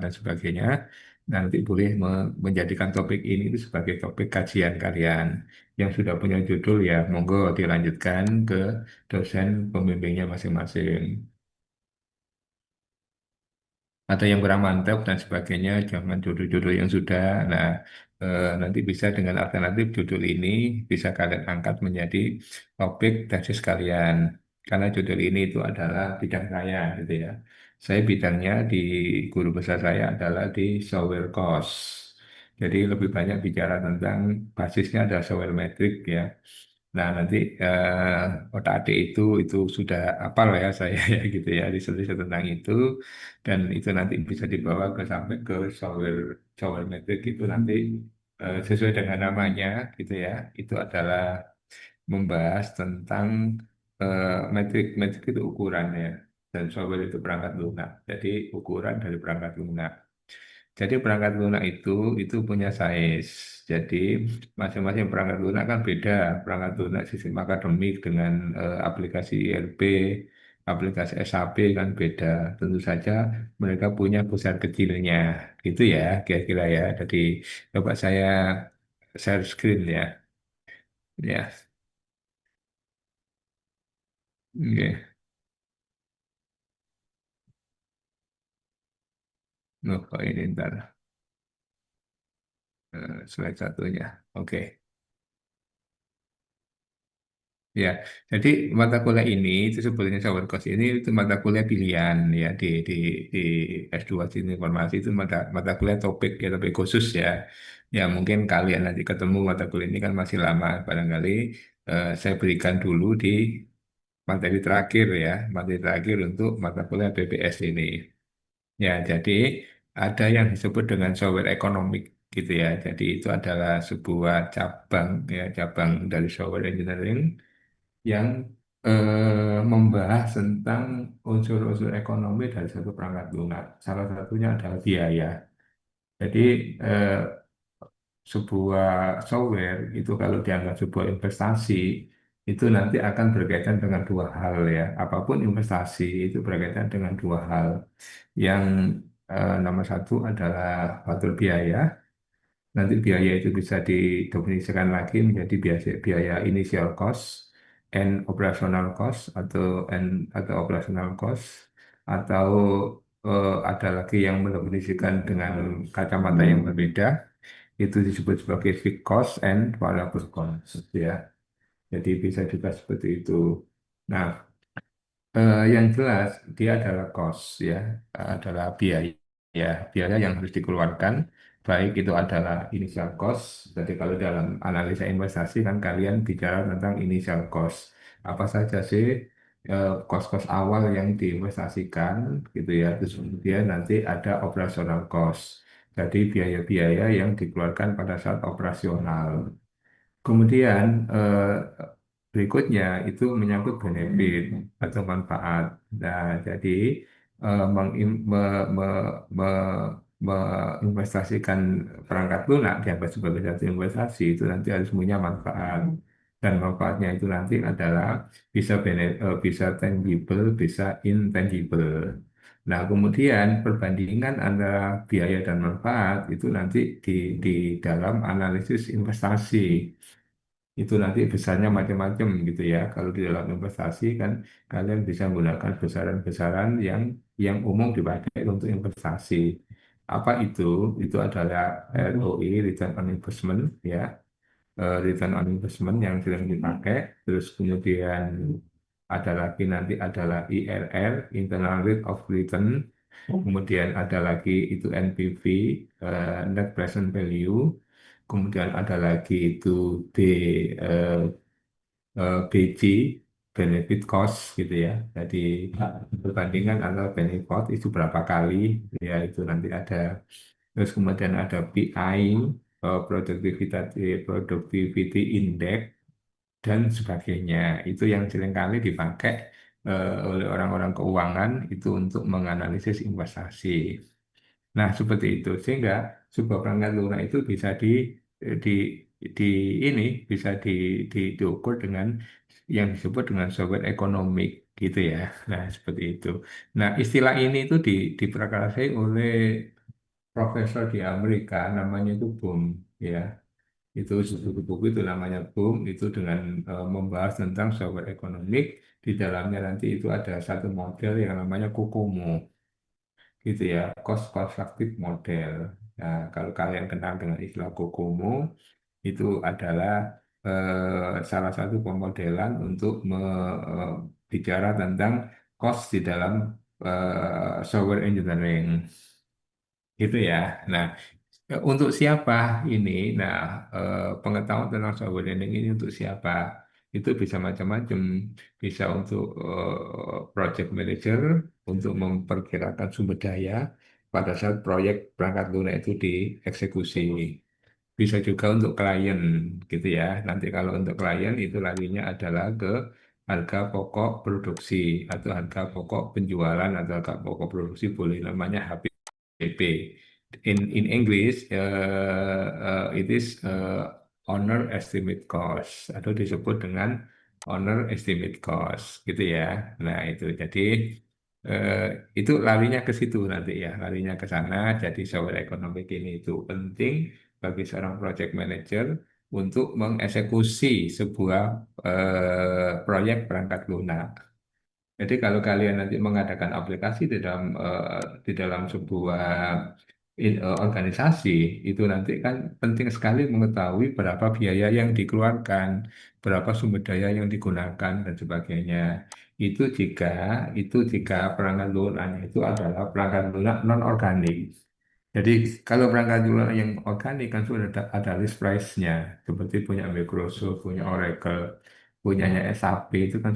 dan sebagainya. Nanti boleh menjadikan topik ini itu sebagai topik kajian kalian. Yang sudah punya judul ya, monggo dilanjutkan ke dosen pembimbingnya masing-masing. Atau yang kurang mantap dan sebagainya, jangan judul-judul yang sudah. Nah, nanti bisa dengan alternatif judul ini bisa kalian angkat menjadi topik tesis kalian. Karena judul ini itu adalah bidang saya, gitu ya. Saya bidangnya di guru besar saya adalah di software cost. Jadi lebih banyak bicara tentang basisnya adalah software metric ya. Nah, nanti otak-atik itu sudah apal ya saya ya gitu ya, riset-riset tentang itu dan itu nanti bisa dibawa ke sampai ke software software metric itu nanti sesuai dengan namanya gitu ya. Itu adalah membahas tentang metrik metrik itu ukurannya dan software itu perangkat lunak. Jadi ukuran dari perangkat lunak. Jadi perangkat lunak itu punya size. Jadi masing-masing perangkat lunak kan beda. Perangkat lunak sistem akademik dengan aplikasi IRP, aplikasi SAP kan beda. Tentu saja mereka punya besar kecilnya. Gitu ya, kira-kira ya. Jadi coba saya share screen ya. Ya, oke. Nuh, kok ini ntar slide satunya. Oke. Ya, jadi mata kuliah ini itu sebetulnya software course ini itu mata kuliah pilihan ya di S2 Sistem Informasi itu mata kuliah topik ya topik khusus ya. Ya mungkin kalian nanti ketemu mata kuliah ini kan masih lama barangkali saya berikan dulu di materi terakhir ya, materi terakhir untuk mata kuliah BPS ini. Ya, jadi ada yang disebut dengan software economic gitu ya. Jadi itu adalah sebuah cabang ya cabang dari software engineering yang membahas tentang unsur-unsur ekonomi dari satu perangkat lunak. Salah satunya adalah biaya. Jadi eh, sebuah software itu kalau dianggap sebuah investasi itu nanti akan berkaitan dengan dua hal ya. Apapun investasi itu berkaitan dengan dua hal. Yang nomor satu adalah faktor biaya. Nanti biaya itu bisa didefinisikan lagi menjadi biaya initial cost, and operational cost atau operational cost atau ada lagi yang mendefinisikan dengan kacamata yang berbeda itu disebut sebagai fixed cost and variable cost ya. Jadi bisa juga seperti itu. Nah, yang jelas dia adalah cost ya, adalah biaya yang harus dikeluarkan. Baik itu adalah initial cost. Jadi kalau dalam analisa investasi kan kalian bicara tentang initial cost. Apa saja sih cost-cost awal yang diinvestasikan gitu ya. Terus kemudian nanti ada operational cost. Jadi biaya-biaya yang dikeluarkan pada saat operasional. Kemudian berikutnya itu menyangkut benefit atau manfaat. Nah, jadi menginvestasikan perangkat lunak dianggap sebagai satu investasi itu nanti harus punya manfaat. Dan manfaatnya itu nanti adalah bisa tangible, bisa intangible. Nah, kemudian perbandingan antara biaya dan manfaat itu nanti di, di dalam analisis investasi itu nanti besarnya macam-macam gitu ya. Kalau di dalam investasi kan kalian bisa menggunakan besaran-besaran yang umum dipakai untuk investasi. Apa itu? Itu adalah ROI, Return on Investment ya. Return on Investment yang sering dipakai. Terus kemudian ada lagi nanti adalah IRR, Internal Rate of Return. Kemudian ada lagi itu NPV, Net Present Value. Kemudian ada lagi itu B, eh, BC, benefit cost gitu ya. Jadi perbandingan antara benefit itu berapa kali, ya itu nanti ada. Terus kemudian ada PI, Productivity Index, dan sebagainya. Itu yang seringkali dipakai oleh orang-orang keuangan itu untuk menganalisis investasi. Nah, seperti itu sehingga sebuah perangkat lunak itu bisa di di ini bisa diukur dengan yang disebut dengan software ekonomik gitu ya. Nah, seperti itu. Nah, istilah ini itu diprakarsai oleh profesor di Amerika namanya itu Boom, ya. Itu buku itu namanya Boom, itu dengan membahas tentang software ekonomik. Di dalamnya nanti itu ada satu model yang namanya COCOMO, gitu ya, cost constructive model. Nah, kalau kalian kenal dengan istilah COCOMO, itu adalah salah satu pemodelan untuk bicara tentang cost di dalam software engineering, gitu ya. Nah, untuk siapa ini? Nah, pengetahuan tentang software engineering ini untuk siapa? Itu bisa macam-macam. Bisa untuk project manager, untuk memperkirakan sumber daya pada saat proyek perangkat lunak itu dieksekusi. Bisa juga untuk klien, gitu ya. Nanti kalau untuk klien itu larinya adalah ke harga pokok produksi atau harga pokok penjualan atau harga pokok produksi, boleh namanya HPP. In English, it is owner estimate cost atau disebut dengan owner estimate cost, gitu ya. Nah itu jadi eh, itu larinya ke situ nanti ya, larinya ke sana. Jadi software ekonomik ini itu penting bagi seorang project manager untuk mengeksekusi sebuah proyek perangkat lunak. Jadi kalau kalian nanti mengadakan aplikasi di dalam sebuah organisasi, itu nanti kan penting sekali mengetahui berapa biaya yang dikeluarkan, berapa sumber daya yang digunakan dan sebagainya. Itu jika jika perangkat lunaknya itu adalah perangkat lunak non organik. Jadi kalau perangkat lunak yang organik kan sudah ada list price-nya, seperti punya Microsoft, punya Oracle, punyanya SAP itu kan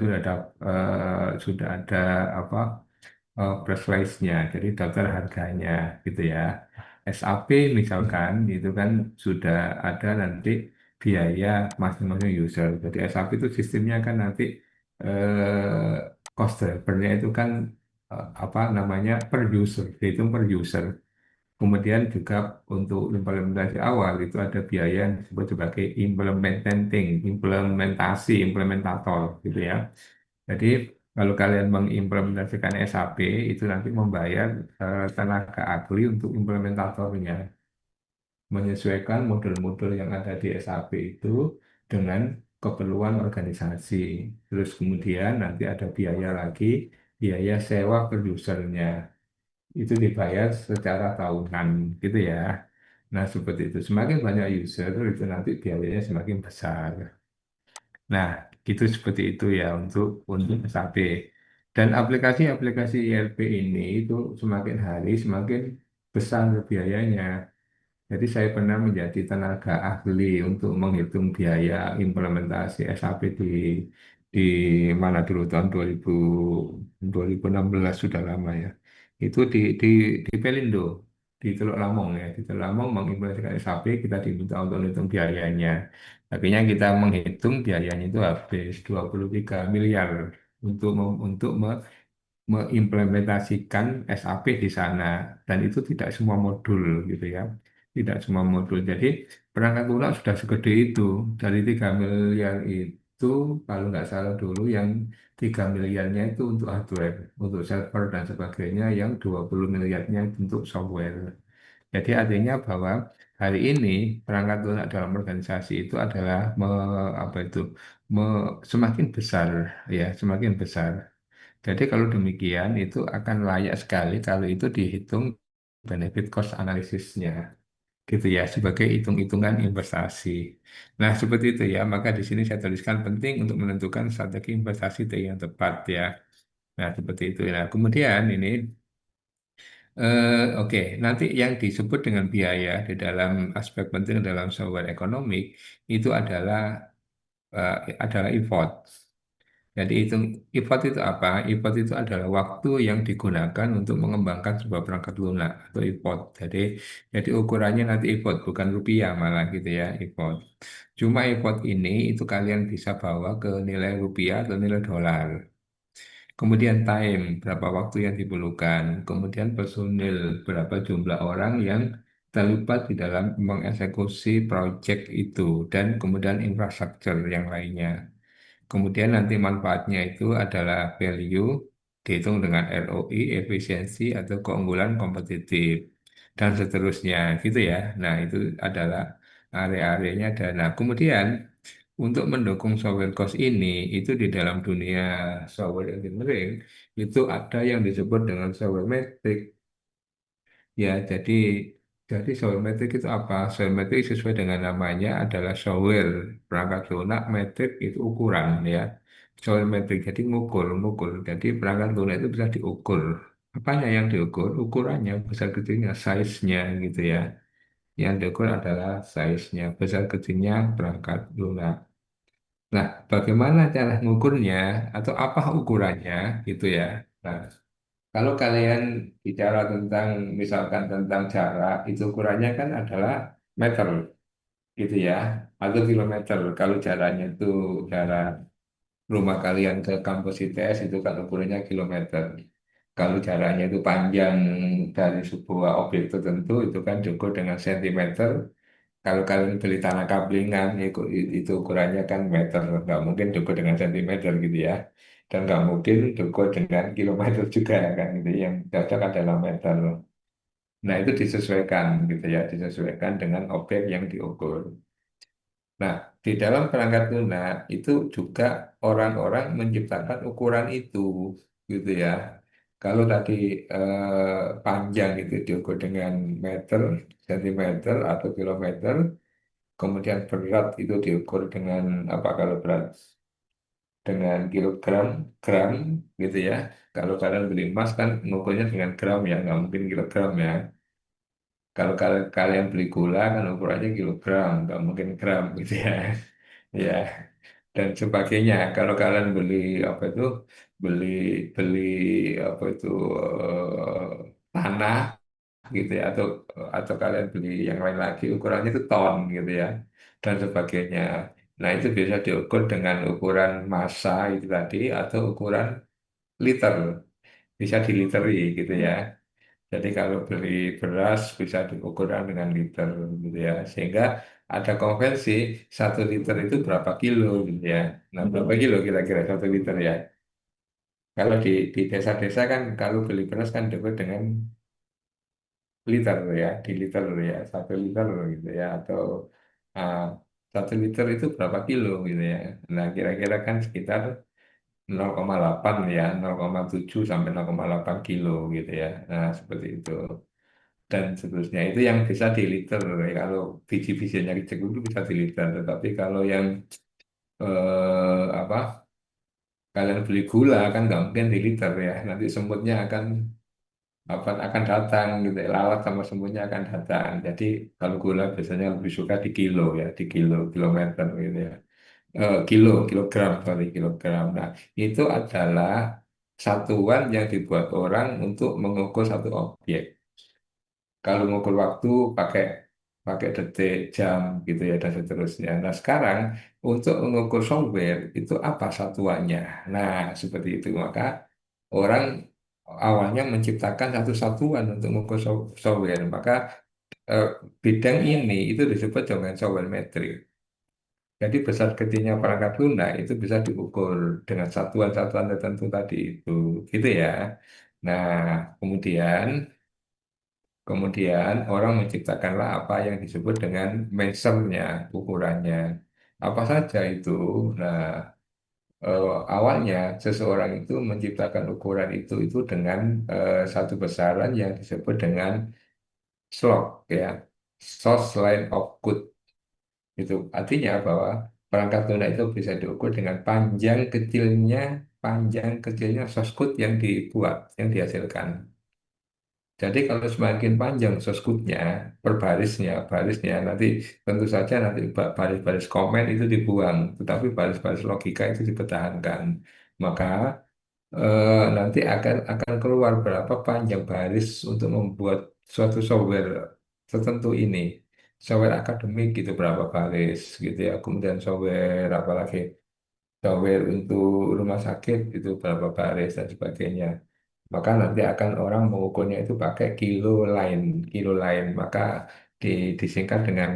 sudah ada apa price list-nya, jadi daftar harganya, gitu ya. SAP misalkan itu kan sudah ada nanti biaya masing-masing user. Jadi SAP itu sistemnya kan nanti cost driver-nya itu kan apa namanya per user, dihitung per user. Kemudian juga untuk implementasi awal itu ada biaya yang disebut sebagai implementator gitu ya. Jadi kalau kalian mengimplementasikan SAP itu nanti membayar tenaga ahli untuk implementatornya, menyesuaikan model-model yang ada di SAP itu dengan keperluan organisasi. Terus kemudian nanti ada biaya lagi, biaya sewa per usernya itu dibayar secara tahunan, gitu ya. Nah, seperti itu. Semakin banyak user, itu nanti biayanya semakin besar. Nah, gitu seperti itu ya untuk SAP. Dan aplikasi-aplikasi ERP ini itu semakin hari semakin besar biayanya. Jadi saya pernah menjadi tenaga ahli untuk menghitung biaya implementasi SAP di mana dulu tahun 2016, sudah lama ya. Itu di Pelindo, di Teluk Lamong ya. Di Teluk Lamong mengimplementasikan SAP, kita diminta untuk menghitung biayanya. Akhirnya kita menghitung biayanya itu habis 23 miliar untuk mengimplementasikan SAP di sana, dan itu tidak semua modul, gitu ya, tidak semua modul. Jadi perangkat lunak sudah segede itu, dari 3 miliar itu kalau nggak salah dulu yang 3 miliarnya itu untuk hardware, untuk server dan sebagainya, yang 20 miliarnya untuk software. Jadi artinya bahwa hari ini perangkat lunak dalam organisasi itu adalah apa itu semakin besar, ya, semakin besar. Jadi kalau demikian itu akan layak sekali kalau itu dihitung benefit cost analisisnya, gitu ya, sebagai hitung-hitungan investasi. Nah, seperti itu ya. Maka di sini saya tuliskan penting untuk menentukan strategi investasi yang tepat ya. Nah, seperti itu. Nah, kemudian ini oke, nanti yang disebut dengan biaya di dalam aspek penting dalam software ekonomik itu adalah effort. Jadi effort itu apa? Effort itu adalah waktu yang digunakan untuk mengembangkan sebuah perangkat lunak atau effort. Jadi ukurannya nanti effort, bukan rupiah malah, gitu ya, effort. Cuma effort ini itu kalian bisa bawa ke nilai rupiah atau nilai dolar. Kemudian time, berapa waktu yang diperlukan. Kemudian personil, berapa jumlah orang yang terlibat di dalam mengeksekusi proyek itu. Dan kemudian infrastruktur yang lainnya. Kemudian nanti manfaatnya itu adalah value dihitung dengan ROI, efisiensi atau keunggulan kompetitif. dan seterusnya gitu ya. Nah, itu adalah area-areanya ada. Nah, kemudian untuk mendukung software course ini itu di dalam dunia software engineering itu ada yang disebut dengan software metric. Ya, jadi software metrik itu apa? Software metrik sesuai dengan namanya adalah software perangkat lunak, metrik itu ukuran ya. Software metrik jadi ngukur. Jadi perangkat lunak itu bisa diukur. Apanya yang diukur? Ukurannya, besar kecilnya, size-nya gitu ya. Yang diukur adalah size-nya, besar kecilnya perangkat lunak. Nah, bagaimana cara mengukurnya atau apa ukurannya gitu ya. Nah, kalau kalian bicara tentang misalkan tentang jarak, itu ukurannya kan adalah meter gitu ya, atau kilometer. Kalau jaraknya itu jarak rumah kalian ke kampus ITS itu kan ukurannya kilometer. Kalau jaraknya itu panjang dari sebuah objek tertentu itu kan diukur dengan sentimeter. Kalau kalian beli tanah kablingan itu ukurannya kan meter, nggak mungkin diukur dengan sentimeter gitu ya. Dan nggak mungkin diukur dengan kilometer juga kan gitu. Yang cocok adalah meter. Nah itu disesuaikan gitu ya, disesuaikan dengan objek yang diukur. Nah di dalam perangkat lunak itu juga orang-orang menciptakan ukuran itu gitu ya. Kalau tadi panjang itu diukur dengan meter, sentimeter atau kilometer. Kemudian berat itu diukur dengan apa kalau berat dengan kilogram, gram gitu ya. Kalau kalian beli emas kan ngukurnya dengan gram ya, nggak mungkin kilogram ya. Kalau kalian beli gula kan ukurannya kilogram, nggak mungkin gram gitu ya. Ya, dan sebagainya. Kalau kalian beli apa itu, beli beli apa itu tanah gitu ya atau kalian beli yang lain lagi ukurannya itu ton gitu ya dan sebagainya. Nah itu bisa diukur dengan ukuran massa itu tadi atau ukuran liter, bisa diliteri gitu ya. Jadi kalau beli beras bisa diukurkan dengan liter gitu ya, sehingga ada konversi 1 liter itu berapa kilo gitu ya. Nah berapa kilo kira-kira 1 liter ya. Kalau di desa-desa kan kalau beli beras kan diukur dengan liter ya, di liter ya, 1 liter gitu ya, atau ah, 1 liter itu berapa kilo gitu ya. Nah, kira-kira kan sekitar 0,8 ya, 0,7 sampai 0,8 kilo gitu ya. Nah, seperti itu. Dan seterusnya itu yang bisa di liter ya. Kalau biji-bijiannya kecil itu bisa di liter, tetapi kalau yang apa kalian beli gula kan nggak mungkin di liter ya. Nanti semutnya akan datang gitu ya. Lalat sama semutnya akan datang. Jadi kalau gula biasanya lebih suka di kilo ya, di kilometer gitu ya. Kilogram, sorry, kilogram. Nah, itu adalah satuan yang dibuat orang untuk mengukur satu objek. Kalau mengukur waktu pakai pakai detik, jam gitu ya dan seterusnya. Nah, sekarang untuk mengukur software itu apa satuannya? Nah, seperti itu. Maka orang awalnya menciptakan satu satuan untuk mengukur software. Maka eh, bidang ini itu disebut dengan software metrik. Jadi besar kecilnya perangkat lunak itu bisa diukur dengan satuan-satuan tertentu tadi itu, gitu ya. Nah, kemudian kemudian orang menciptakanlah apa yang disebut dengan measurement-nya, ukurannya. Apa saja itu? Nah, awalnya seseorang itu menciptakan ukuran itu dengan satu besaran yang disebut dengan slog ya, source line of code. Itu artinya bahwa perangkat lunak itu bisa diukur dengan panjang kecilnya source code yang dibuat, yang dihasilkan. Jadi kalau semakin panjang source code-nya, per barisnya, nanti tentu saja nanti baris-baris komen itu dibuang, tetapi baris-baris logika itu dipertahankan. Maka nanti akan keluar berapa panjang baris untuk membuat suatu software tertentu ini. Software akademik gitu berapa baris gitu ya. Kemudian software apalagi software untuk rumah sakit itu berapa baris dan sebagainya. Maka nanti akan orang mengukurnya itu pakai kilo line. Maka disingkat dengan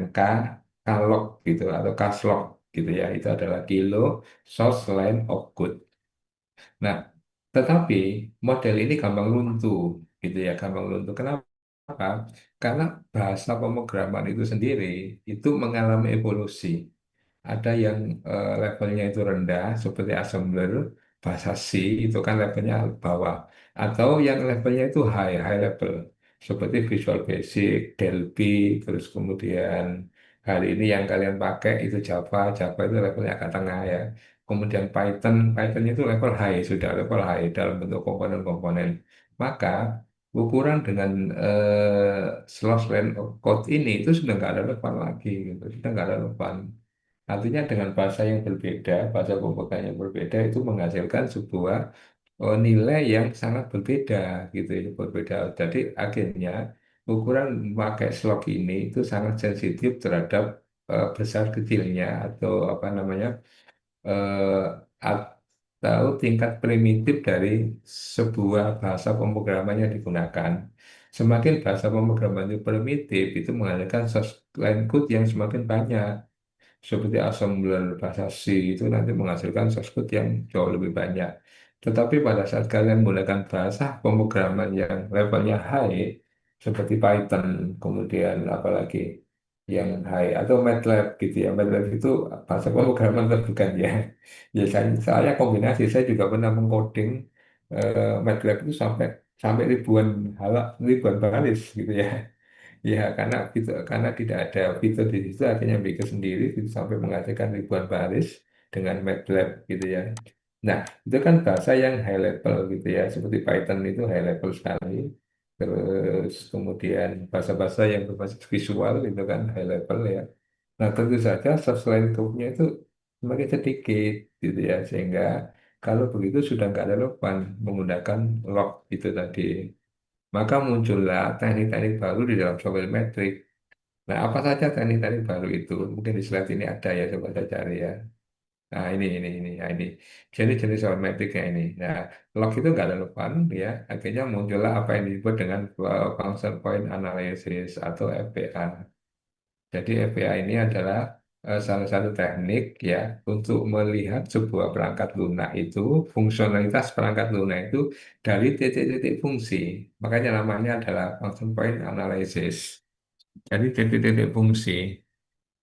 kalog gitu atau kaslog gitu ya. Itu adalah kilo source line of code. Nah, tetapi model ini gampang runtuh gitu ya, gampang runtuh. Kenapa? Kenapa? Karena bahasa pemrograman itu sendiri itu mengalami evolusi. Ada yang levelnya itu rendah seperti assembler, bahasa C itu kan levelnya bawah. Atau yang levelnya itu high level seperti Visual Basic, Delphi, terus kemudian hari ini yang kalian pakai itu Java, Java itu levelnya agak tengah ya. Kemudian Python itu level high, sudah level high dalam bentuk komponen-komponen. Maka ukuran dengan slot line of code ini itu sudah nggak relevan lagi, gitu. Sudah nggak relevan. Artinya dengan bahasa yang berbeda, bahasa pemrograman yang berbeda itu menghasilkan sebuah nilai yang sangat berbeda gitu ya, berbeda. Jadi akhirnya ukuran memakai slog ini itu sangat sensitif terhadap besar kecilnya atau apa namanya eh, atau tingkat primitif dari sebuah bahasa pemrograman yang digunakan. Semakin bahasa pemrograman itu primitif, itu menghasilkan source line code yang semakin banyak seperti assembler bahasa C itu nanti menghasilkan source code yang jauh lebih banyak. Tetapi pada saat kalian menggunakan bahasa pemrograman yang levelnya high, seperti Python, kemudian apalagi yang high, atau MATLAB gitu ya. MATLAB itu bahasa pemrograman atau bukan ya? Ya saya kombinasi, saya juga pernah mengcoding MATLAB itu sampai sampai ribuan baris gitu ya. Ya, karena tidak ada fitur di situ, akhirnya bikin sendiri gitu, sampai menghasilkan ribuan baris dengan MATLAB gitu ya. Nah, itu kan bahasa yang high level gitu ya, seperti Python itu high level sekali. Terus kemudian bahasa-bahasa yang berbasis visual itu kan high level ya. Nah, tentu saja selain code-nya itu semakin sedikit gitu ya, sehingga kalau begitu sudah nggak relevan menggunakan log itu tadi. Maka muncullah teknik-teknik baru di dalam software metrik. Nah, apa saja teknik-teknik baru itu? Mungkin di slide ini ada ya, coba saya cari ya. Nah, ini. Nah, ini. Jadi jenis software metriknya ini. Nah, log itu nggak relevan ya. Akhirnya muncullah apa yang disebut dengan function point analysis atau FPA. Jadi FPA ini adalah salah satu teknik ya untuk melihat sebuah perangkat lunak itu, fungsionalitas perangkat lunak itu dari titik-titik fungsi. Makanya namanya adalah function point analysis. Jadi titik-titik fungsi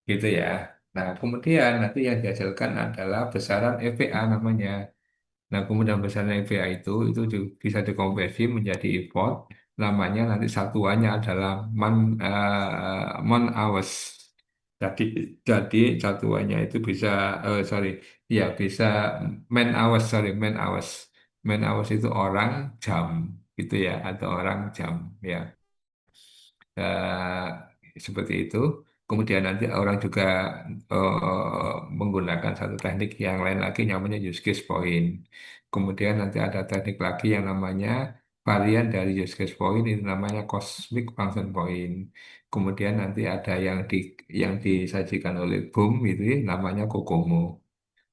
gitu ya. Nah, kemudian nanti yang dihasilkan adalah besaran EVA namanya. Nah, kemudian besaran EVA itu bisa dikonversi menjadi import. Namanya nanti satuannya adalah man hours. Jadi, jadi satuannya itu bisa, sorry, ya bisa man hours. Man hours itu orang jam, gitu ya, atau orang jam, ya. Eh, Seperti itu. Kemudian nanti orang juga menggunakan satu teknik yang lain lagi namanya use case point. Kemudian nanti ada teknik lagi yang namanya varian dari use case point itu namanya cosmic function point. Kemudian nanti ada yang disajikan oleh Boom itu namanya COCOMO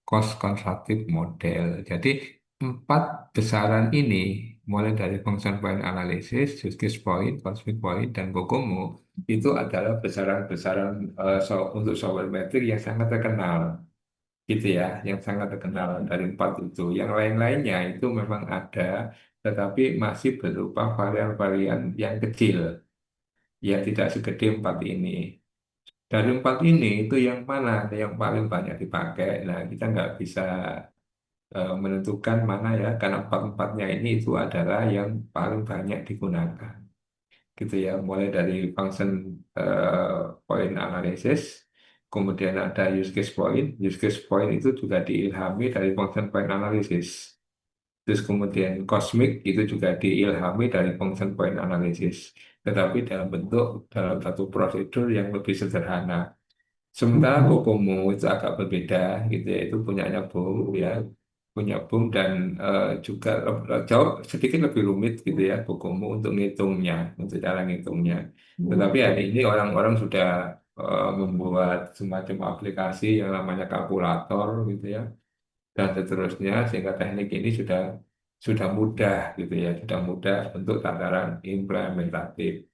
cost constructive model. Jadi empat besaran ini mulai dari function point analysis, use case point, cosmic point, dan COCOMO itu adalah besaran-besaran untuk software metric yang sangat terkenal gitu ya, yang sangat terkenal dari empat itu. Yang lain-lainnya itu memang ada, tetapi masih berupa varian-varian yang kecil, yang tidak segede empat ini. Dari empat ini itu yang mana yang paling banyak dipakai? Nah, kita nggak bisa menentukan mana ya, karena empat-empatnya ini itu adalah yang paling banyak digunakan. Gitu ya, mulai dari function point analysis, kemudian ada use case point itu juga diilhami dari function point analysis. Terus kemudian cosmic itu juga diilhami dari function point analysis, tetapi dalam satu prosedur yang lebih sederhana. Sementara Kokomo itu agak berbeda gitu ya, itu punyanya Boom ya, punya Boom dan juga jauh sedikit lebih rumit gitu ya Kokomo untuk ngitungnya, untuk cara ngitungnya. Tetapi hari ini orang-orang sudah membuat semacam aplikasi yang namanya kalkulator gitu ya, dan seterusnya sehingga teknik ini sudah mudah gitu ya, sudah mudah untuk tataran implementatif.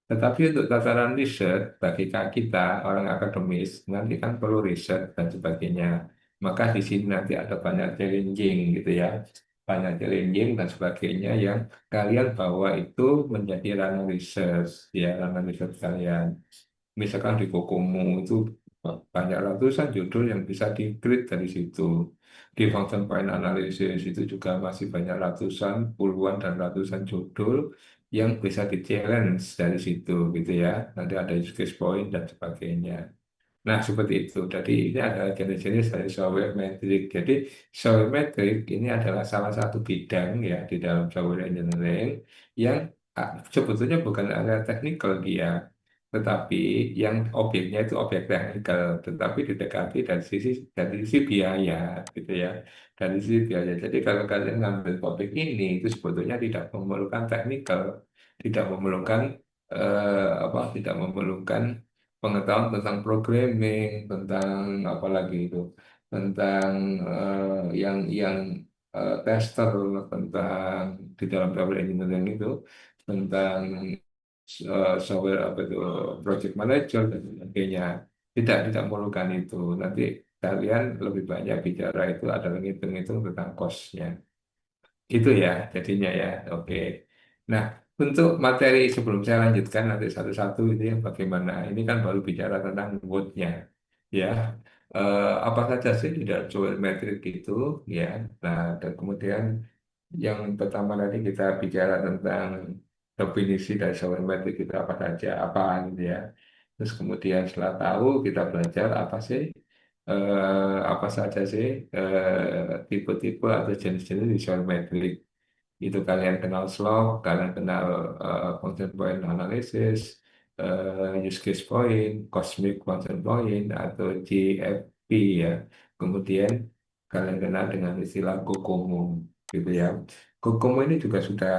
Tetapi untuk tataran riset, bagi kita orang akademis, nanti kan perlu riset dan sebagainya. Maka di sini nanti ada banyak challenging gitu ya. financial engineering dan sebagainya yang kalian bawa itu menjadi ranah research, ya ranah research kalian. Misalkan di Kokomo itu banyak ratusan judul yang bisa di-create dari situ. Di function point analysis itu juga masih banyak ratusan, puluhan dan ratusan judul yang bisa di-challenge dari situ gitu ya. Nanti ada use case point dan sebagainya. Nah, seperti itu. Jadi ini adalah jenis-jenis dari software metric. Jadi software metric ini adalah salah satu bidang ya di dalam software engineering yang sebetulnya bukan area teknikal dia, tetapi yang objeknya itu objek teknikal, tetapi didekati dari sisi biaya, gitu ya. Dari sisi biaya. Jadi kalau kalian ngambil topik ini itu sebetulnya tidak memerlukan teknikal, tidak memerlukan tidak memerlukan pengetahuan tentang programming, tentang apa lagi itu, tentang yang tester, tentang di dalam software engineering itu, tentang software apa itu project manager dan sebagainya. Tidak memerlukan itu. Nanti kalian lebih banyak bicara itu adalah ngitung-ngitung tentang cost-nya. Itu ya, jadinya ya. Oke. Nah, untuk materi sebelum saya lanjutkan nanti satu-satu ini yang bagaimana. Ini kan baru bicara tentang wood-nya. Ya, apa saja sih di dalam soal metrik itu, ya. Nah, dan kemudian yang pertama tadi kita bicara tentang definisi dari soal metrik itu apa saja, apa gitu ya. Terus kemudian setelah tahu kita belajar apa sih apa saja sih tipe-tipe atau jenis-jenis visual metric. Itu kalian kenal slog, kalian kenal function point analysis, use case point, cosmic function point atau GFP ya. Kemudian kalian kenal dengan istilah COCOMO gitu ya. COCOMO ini juga sudah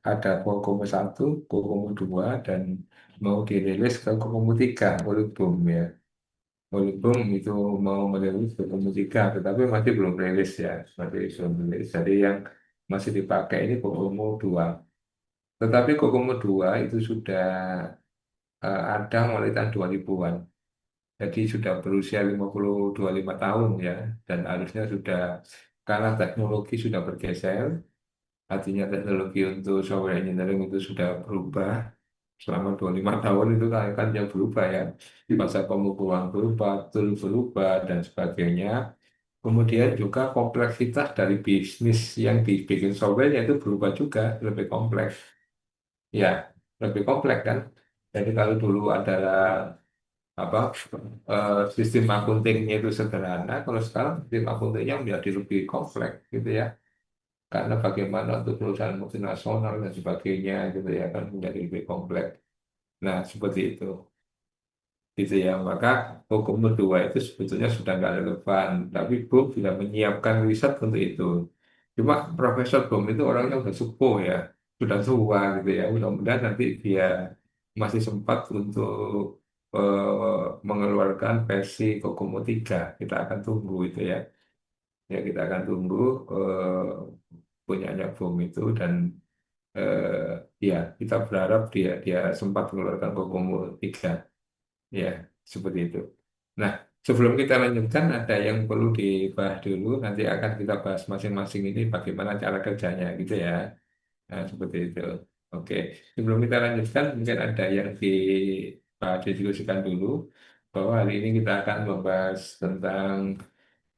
ada COCOMO 1, COCOMO 2 dan mau dirilis ke COCOMO 3 oleh BUM ya. Walaupun itu mau merilis ke musika, tetapi masih belum rilis ya, masih belum rilis. Jadi yang masih dipakai ini Kokomo 2. Tetapi Kokomo 2 itu sudah ada mulai tahun 2000-an. Jadi sudah berusia 25 tahun ya, dan harusnya sudah, karena teknologi sudah bergeser, artinya teknologi untuk software engineering itu sudah berubah. Selama 25 tahun itu kan yang berubah ya. Masa pemrograman berubah, tool berubah, dan sebagainya. Kemudian juga kompleksitas dari bisnis yang dibikin software itu berubah juga, lebih kompleks. Ya, lebih kompleks kan. Jadi kalau dulu adalah apa sistem akuntingnya itu sederhana, kalau sekarang sistem akuntingnya menjadi lebih kompleks gitu ya. Karena bagaimana untuk perusahaan multinasional dan sebagainya gitu ya kan menjadi lebih kompleks. Nah, seperti itu. Gitu ya, maka hukum kedua itu sebetulnya sudah nggak relevan, tapi Bohm sudah menyiapkan riset untuk itu. Cuma Profesor Bohm itu orangnya udah sepuh ya, sudah tua gitu ya, mudah-mudahan nanti dia masih sempat untuk mengeluarkan versi Kokomo 3. Kita akan tunggu itu ya, ya kita akan tunggu punyanya Bohm itu dan ya kita berharap dia dia sempat mengeluarkan Kokomo 3. Ya, seperti itu. Nah, sebelum kita lanjutkan, ada yang perlu dibahas dulu. Nanti akan kita bahas masing-masing ini bagaimana cara kerjanya, gitu ya. Nah, seperti itu. Oke, sebelum kita lanjutkan, mungkin ada yang didiskusikan dulu bahwa hari ini kita akan membahas tentang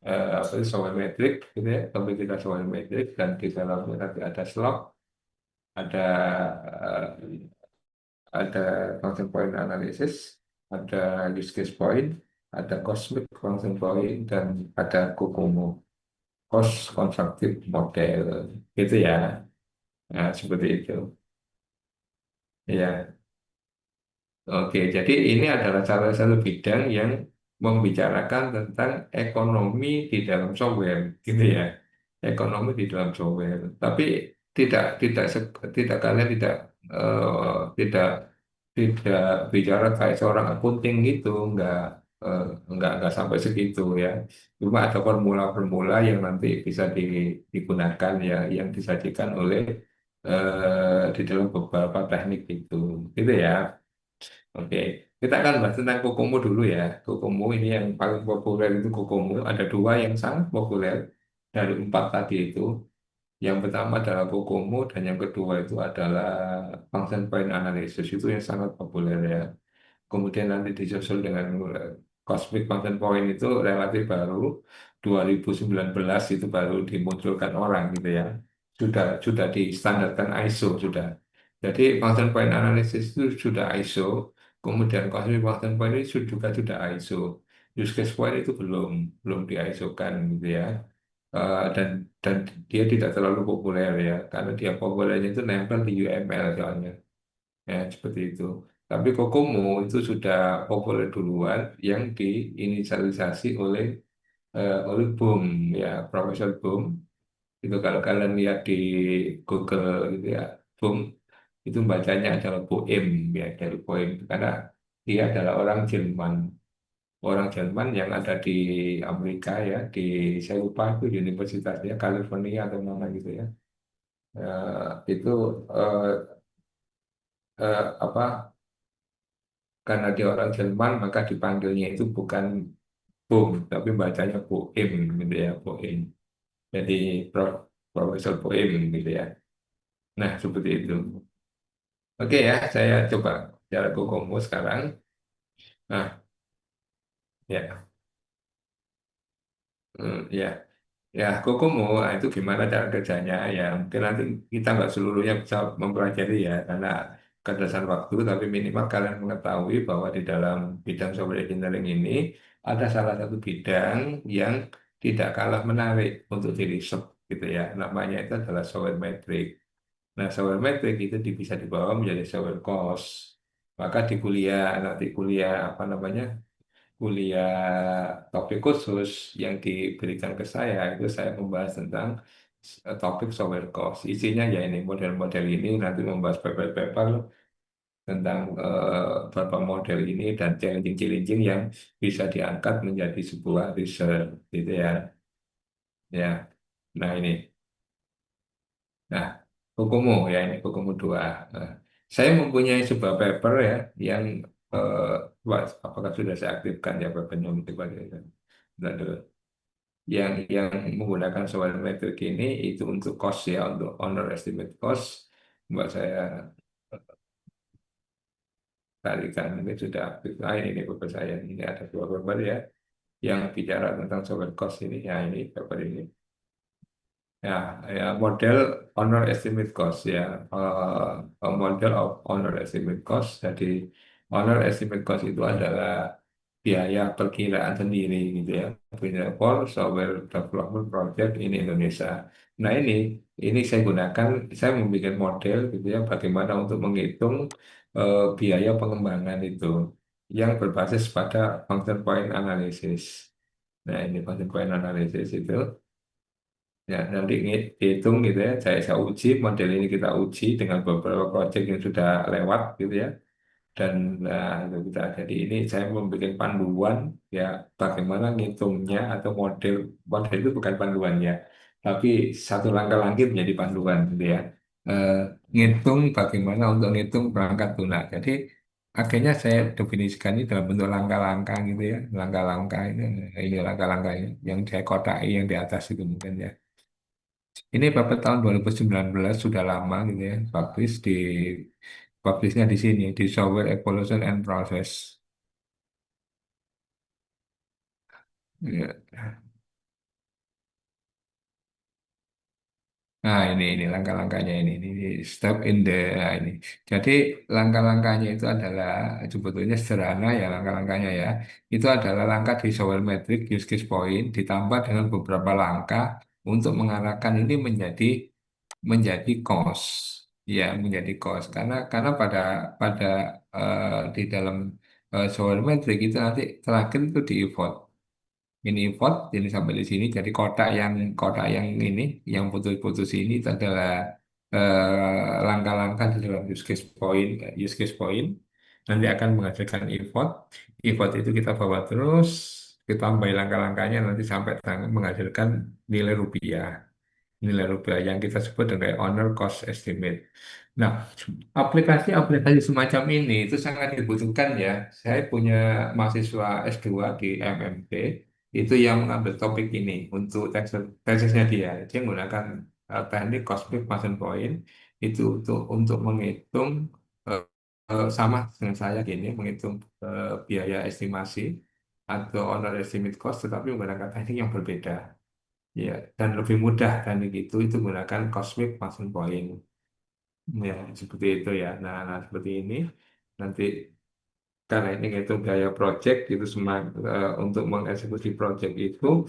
apa itu software metric, gitu ya. Topik kita software metric dan di dalamnya nanti ada slog, ada ada function point analysis, ada use case point, ada cosmic function point, dan ada COCOMO, cost constructive model, gitu ya. Nah, seperti itu. Ya, oke. Jadi ini adalah salah satu bidang yang membicarakan tentang ekonomi di dalam software, gitu ya. Ekonomi di dalam software. Tapi tidak kalian tidak tidak bicara kayak seorang akunting gitu, nggak sampai segitu ya. Cuma ada formula-formula yang nanti bisa digunakan ya, yang disajikan oleh di dalam beberapa teknik gitu ya. Oke, kita akan bahas tentang Kokomo dulu ya. Kokomo ini yang paling populer itu Kokomo. Ada dua yang sangat populer dari empat tadi itu. Yang pertama adalah COCOMO dan yang kedua itu adalah function point analysis itu yang sangat populer ya. Kemudian nanti disusul dengan Cosmic Function Point itu relatif baru 2019 itu baru dimunculkan orang gitu ya. Sudah di standarkan ISO sudah. Jadi function point analysis itu sudah ISO, kemudian Cosmic Function Point itu juga sudah ISO. Use case point itu belum di ISO kan gitu ya. Dan dia tidak terlalu populer ya karena dia populernya itu nempel di UML soalnya ya seperti itu. Tapi Kokomo itu sudah populer duluan yang diinisialisasi oleh Boom ya Profesor Boom itu kalau kalian lihat di Google gitu ya Boom itu bacanya adalah Boehm ya dari Boehm karena dia adalah orang Jerman yang ada di Amerika ya di saya lupa itu universitasnya California atau mana gitu ya. Itu eh, apa karena dia orang Jerman maka dipanggilnya itu bukan Boom tapi bacanya Boehm gitu ya Boehm jadi Profesor Boehm gitu ya. Nah seperti itu. Oke ya saya coba cara Kokomo sekarang. Nah ya. Ya, ya, Kokomo nah, itu gimana cara kerjanya ya. Mungkin nanti kita nggak seluruhnya bisa mempelajari ya, karena keterbatasan waktu. Tapi minimal kalian mengetahui bahwa di dalam bidang software engineering ini ada salah satu bidang yang tidak kalah menarik untuk di riset gitu ya. Namanya itu adalah software metric. Nah, software metric itu bisa dibawa menjadi software cost. Maka di kuliah nanti kuliah apa namanya? Kuliah topik khusus yang diberikan ke saya itu saya membahas tentang topik software cost. Isinya ya ini model-model ini nanti membahas paper-paper tentang beberapa model ini dan challenging-challenging yang bisa diangkat menjadi sebuah research gitu ya. Ya. Nah, ini. Nah, Kokomo ya ini Kokomo 2. Nah, saya mempunyai sebuah paper ya yang apakah sudah saya aktifkan ya papernya untuk Nah, yang menggunakan software metrik ini itu untuk cost ya untuk honor estimate cost mbak saya tarikan ini sudah aktif ini paper saya ini ada dua paper ya yang bicara tentang software cost ini ya ini paper ini. Ya, ya model honor estimate cost ya, model of honor estimate cost. Jadi honor estimate cost itu adalah biaya perkiraan sendiri gitu ya, punya for software development project in Indonesia. Nah ini saya membuat model gitu ya, bagaimana untuk menghitung biaya pengembangan itu yang berbasis pada function point analysis. Nah ini function point analysis itu. Ya, nanti hitung gitu ya, saya uji model ini kita uji dengan beberapa project yang sudah lewat gitu ya. Dan itu kita jadi ini saya membuat panduan ya bagaimana ngitungnya atau model itu bukan panduan ya, tapi satu langkah-langkah menjadi panduan gitu ya. Eh, Ngitung bagaimana untuk ngitung perangkat lunak. Jadi akhirnya saya definisikan ini dalam bentuk langkah-langkah gitu ya, langkah-langkah ini langkah-langkah ini yang saya kotai yang di atas itu mungkin ya. Ini pada tahun 2019 sudah lama gitu ya, publishnya di sini di Software Evolution and Process. Ya. Nah ini langkah-langkahnya ini step in the nah, ini. Jadi langkah-langkahnya itu adalah sebetulnya sederhana ya langkah-langkahnya ya. Itu adalah langkah di software metric use case point ditambah dengan beberapa langkah untuk mengarahkan ini menjadi cost ya menjadi cost karena pada di dalam software metric itu nanti terakhir itu di effort ini import ini sampai di sini jadi kotak yang ini yang putus-putus ini itu adalah langkah-langkah di dalam use case point nanti akan menghasilkan import itu kita bawa terus kita tambah langkah-langkahnya nanti sampai menghasilkan nilai rupiah yang kita sebut dengan owner cost estimate. Nah, aplikasi-aplikasi semacam ini itu sangat dibutuhkan ya. Saya punya mahasiswa S2 di MMT itu yang mengambil topik ini untuk tesisnya dia. Dia menggunakan teknik cosmic Mason point itu untuk menghitung eh, sama dengan saya gini menghitung biaya estimasi atau honor estimate cost tetapi menggunakan teknik yang berbeda ya dan lebih mudah teknik itu menggunakan cosmic Mason point ya seperti itu ya nah seperti ini nanti karena ini itu biaya project itu semua untuk mengeksekusi project itu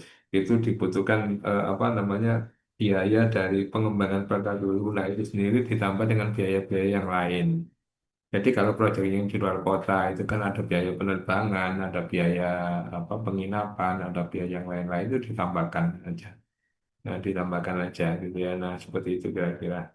dibutuhkan apa namanya biaya dari pengembangan perangkat lunak itu sendiri ditambah dengan biaya-biaya yang lain. Jadi kalau proyek yang di luar kota itu kan ada biaya penerbangan, ada biaya apa penginapan, ada biaya yang lain-lain itu ditambahkan aja. Nah, ditambahkan aja gitu ya. Nah, seperti itu kira-kira.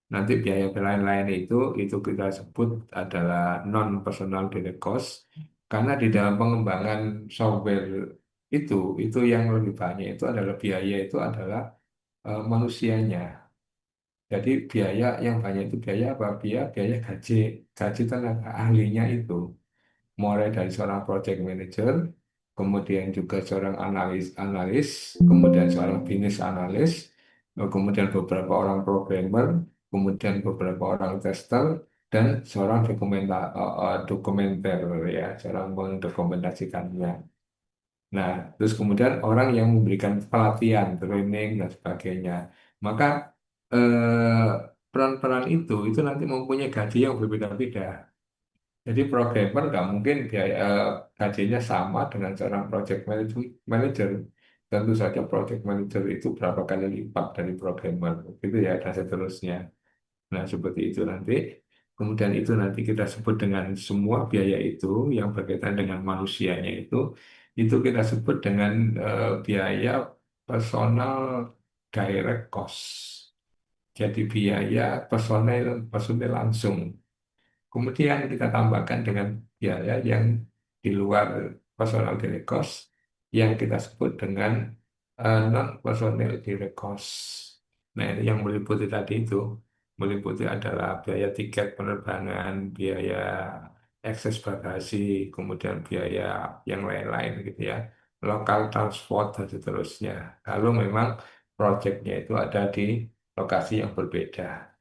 Nanti biaya lain-lain itu kita sebut adalah non personal direct cost karena di dalam pengembangan software itu itu yang lebih banyak itu adalah biaya itu adalah manusianya. Jadi biaya yang banyak itu biaya apa? Biaya gaji gaji tenaga ahlinya itu mulai dari seorang project manager, kemudian juga seorang analis, kemudian seorang business analis, kemudian beberapa orang programmer, kemudian beberapa orang tester, dan seorang dokumenter ya, seorang mendokumentasikannya. Nah, terus kemudian orang yang memberikan pelatihan, training dan sebagainya. Maka peran-peran itu nanti mempunyai gaji yang berbeda-beda. Jadi programmer nggak mungkin biaya gajinya sama dengan seorang manager. Tentu saja project manager itu berapa kali lipat dari programmer, gitu ya, dan seterusnya. Nah, seperti itu nanti. Kemudian itu nanti kita sebut dengan semua biaya itu yang berkaitan dengan manusianya itu kita sebut dengan biaya personal direct cost. Jadi biaya personel personel langsung. Kemudian kita tambahkan dengan biaya yang di luar personal direct cost yang kita sebut dengan non personal direct cost. Nah, ini yang meliputi tadi itu meliputi adalah biaya tiket penerbangan, biaya akses bagasi, kemudian biaya yang lain-lain gitu ya, lokal transport dan seterusnya. Kalau memang proyeknya itu ada di lokasi yang berbeda.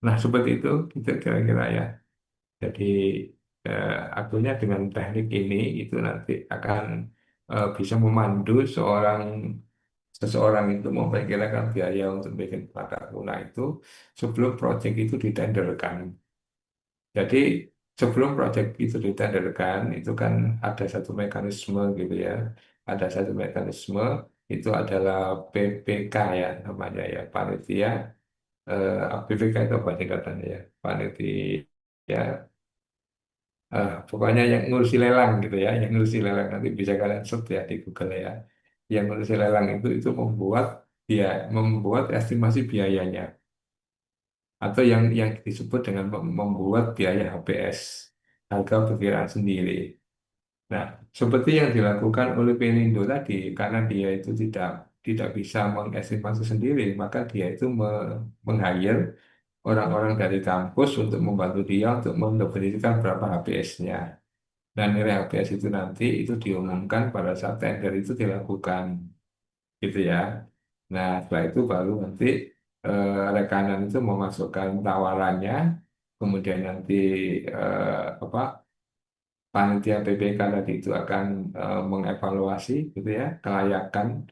Nah, seperti itu kira-kira ya. Jadi akhirnya dengan teknik ini nanti akan bisa memandu seseorang itu memperkirakan biaya untuk bikin perangkat lunak itu sebelum proyek itu ditenderkan. Jadi sebelum proyek itu ditenderkan itu kan ada satu mekanisme gitu ya. Ada satu mekanisme itu adalah PPK ya namanya ya panitia PPK itu apa singkatannya ya panitia pokoknya yang ngurusi lelang gitu ya, yang ngurusi lelang nanti bisa kalian search ya di Google ya. Yang ngurusi lelang itu membuat estimasi biayanya atau yang disebut dengan membuat biaya HPS, harga perkiraan sendiri. Nah, seperti yang dilakukan oleh Pelindo tadi, karena dia itu tidak bisa mengestimasi sendiri, maka dia itu meng-hire orang-orang dari kampus untuk membantu dia untuk mendefinisikan berapa HPS-nya. Dan nilai HPS itu nanti itu diumumkan pada saat tender itu dilakukan, gitu ya. Nah, setelah itu baru nanti rekanan itu memasukkan tawarannya, kemudian nanti apa panitia PPK tadi itu akan mengevaluasi, gitu ya, kelayakan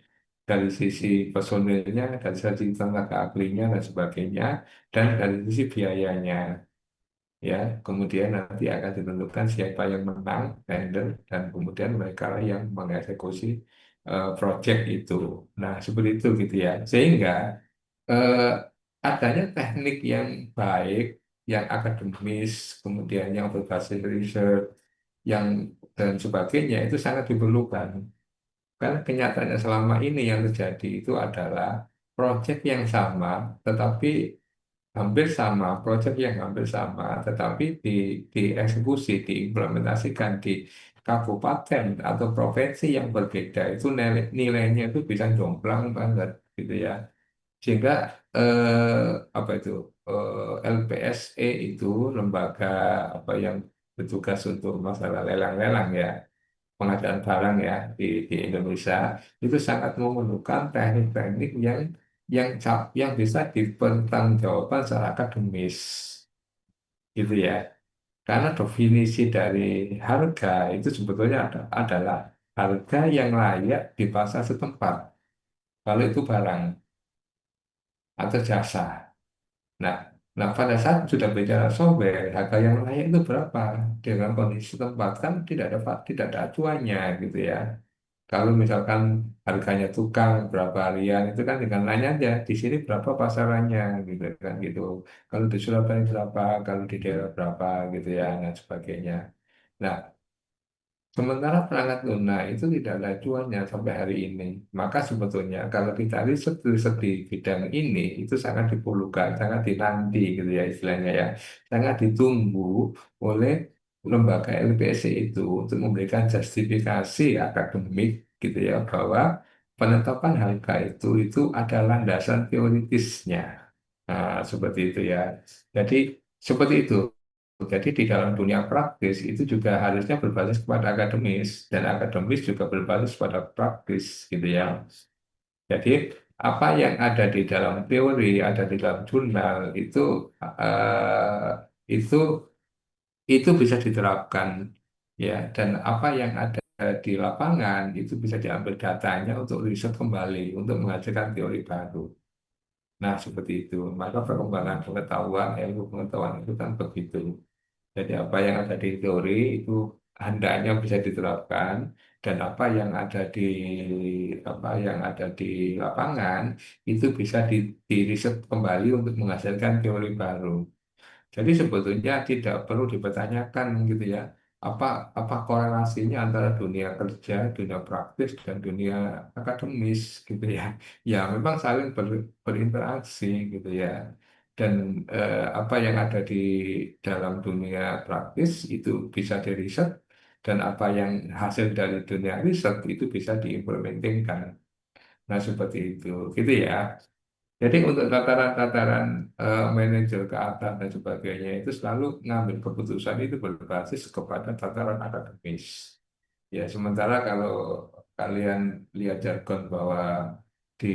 dari sisi personilnya, dari sisi tenaga ahlinya dan sebagainya, dan dari sisi biayanya ya kemudian nanti akan ditentukan siapa yang menang tender dan kemudian mereka lah yang mengeksekusi project itu. Nah seperti itu gitu ya sehingga eh, adanya teknik yang baik yang akademis kemudian yang berbasis research yang dan sebagainya itu sangat diperlukan karena kenyataannya selama ini yang terjadi itu adalah project yang sama tetapi hampir sama, proyek yang hampir sama, tetapi dieksekusi, diimplementasikan di kabupaten atau provinsi yang berbeda, itu nilainya itu bisa jomplang banget, gitu ya. Sehingga apa itu LPSE itu lembaga apa yang bertugas untuk masalah lelang-lelang ya, pengadaan barang ya di Indonesia itu sangat memerlukan teknik-teknik yang yang bisa dipertanggungjawabkan secara akademis, gitu ya. Karena definisi dari harga itu sebetulnya adalah harga yang layak di pasar setempat. Kalau itu barang atau jasa. Nah, nah pada saat sudah bicara software, harga yang layak itu berapa? Dengan kondisi tempat kan tidak ada acuannya gitu ya. Kalau misalkan harganya tukang berapa harian itu kan dengan nanya aja di sini berapa pasarannya gitu kan gitu. Kalau di Surabaya berapa, kalau di daerah berapa gitu ya dan sebagainya. Nah, sementara perangkat lunak itu tidak ada acuannya sampai hari ini. Maka sebetulnya kalau kita riset di bidang ini itu sangat diperlukan, sangat dinanti gitu ya istilahnya ya. Sangat ditunggu oleh lembaga LPSC itu untuk memberikan justifikasi akademik gitu ya bahwa penetapan harga itu ada landasan teoritisnya. Nah, seperti itu ya. Jadi seperti itu. Jadi di dalam dunia praktis itu juga harusnya berbasis kepada akademis dan akademis juga berbasis pada praktis gitu ya. Jadi apa yang ada di dalam teori, ada di dalam jurnal itu itu bisa diterapkan ya dan apa yang ada di lapangan itu bisa diambil datanya untuk riset kembali untuk menghasilkan teori baru. Nah, seperti itu. Maka perkembangan pengetahuan, ilmu pengetahuan itu kan begitu. Jadi apa yang ada di teori itu hendaknya bisa diterapkan dan apa yang ada di lapangan itu bisa diriset kembali untuk menghasilkan teori baru. Jadi sebetulnya tidak perlu dipertanyakan gitu ya, apa apa korelasinya antara dunia kerja, dunia praktis dan dunia akademis gitu ya. Ya memang saling berinteraksi gitu ya. Dan apa yang ada di dalam dunia praktis itu bisa diriset dan apa yang hasil dari dunia riset itu bisa diimplementasikan. Nah, seperti itu. Gitu ya. Jadi untuk tataran-tataran manajer ke atas dan sebagainya itu selalu ngambil keputusan itu berbasis kepada tataran akademis. Ya, sementara kalau kalian lihat jargon bahwa di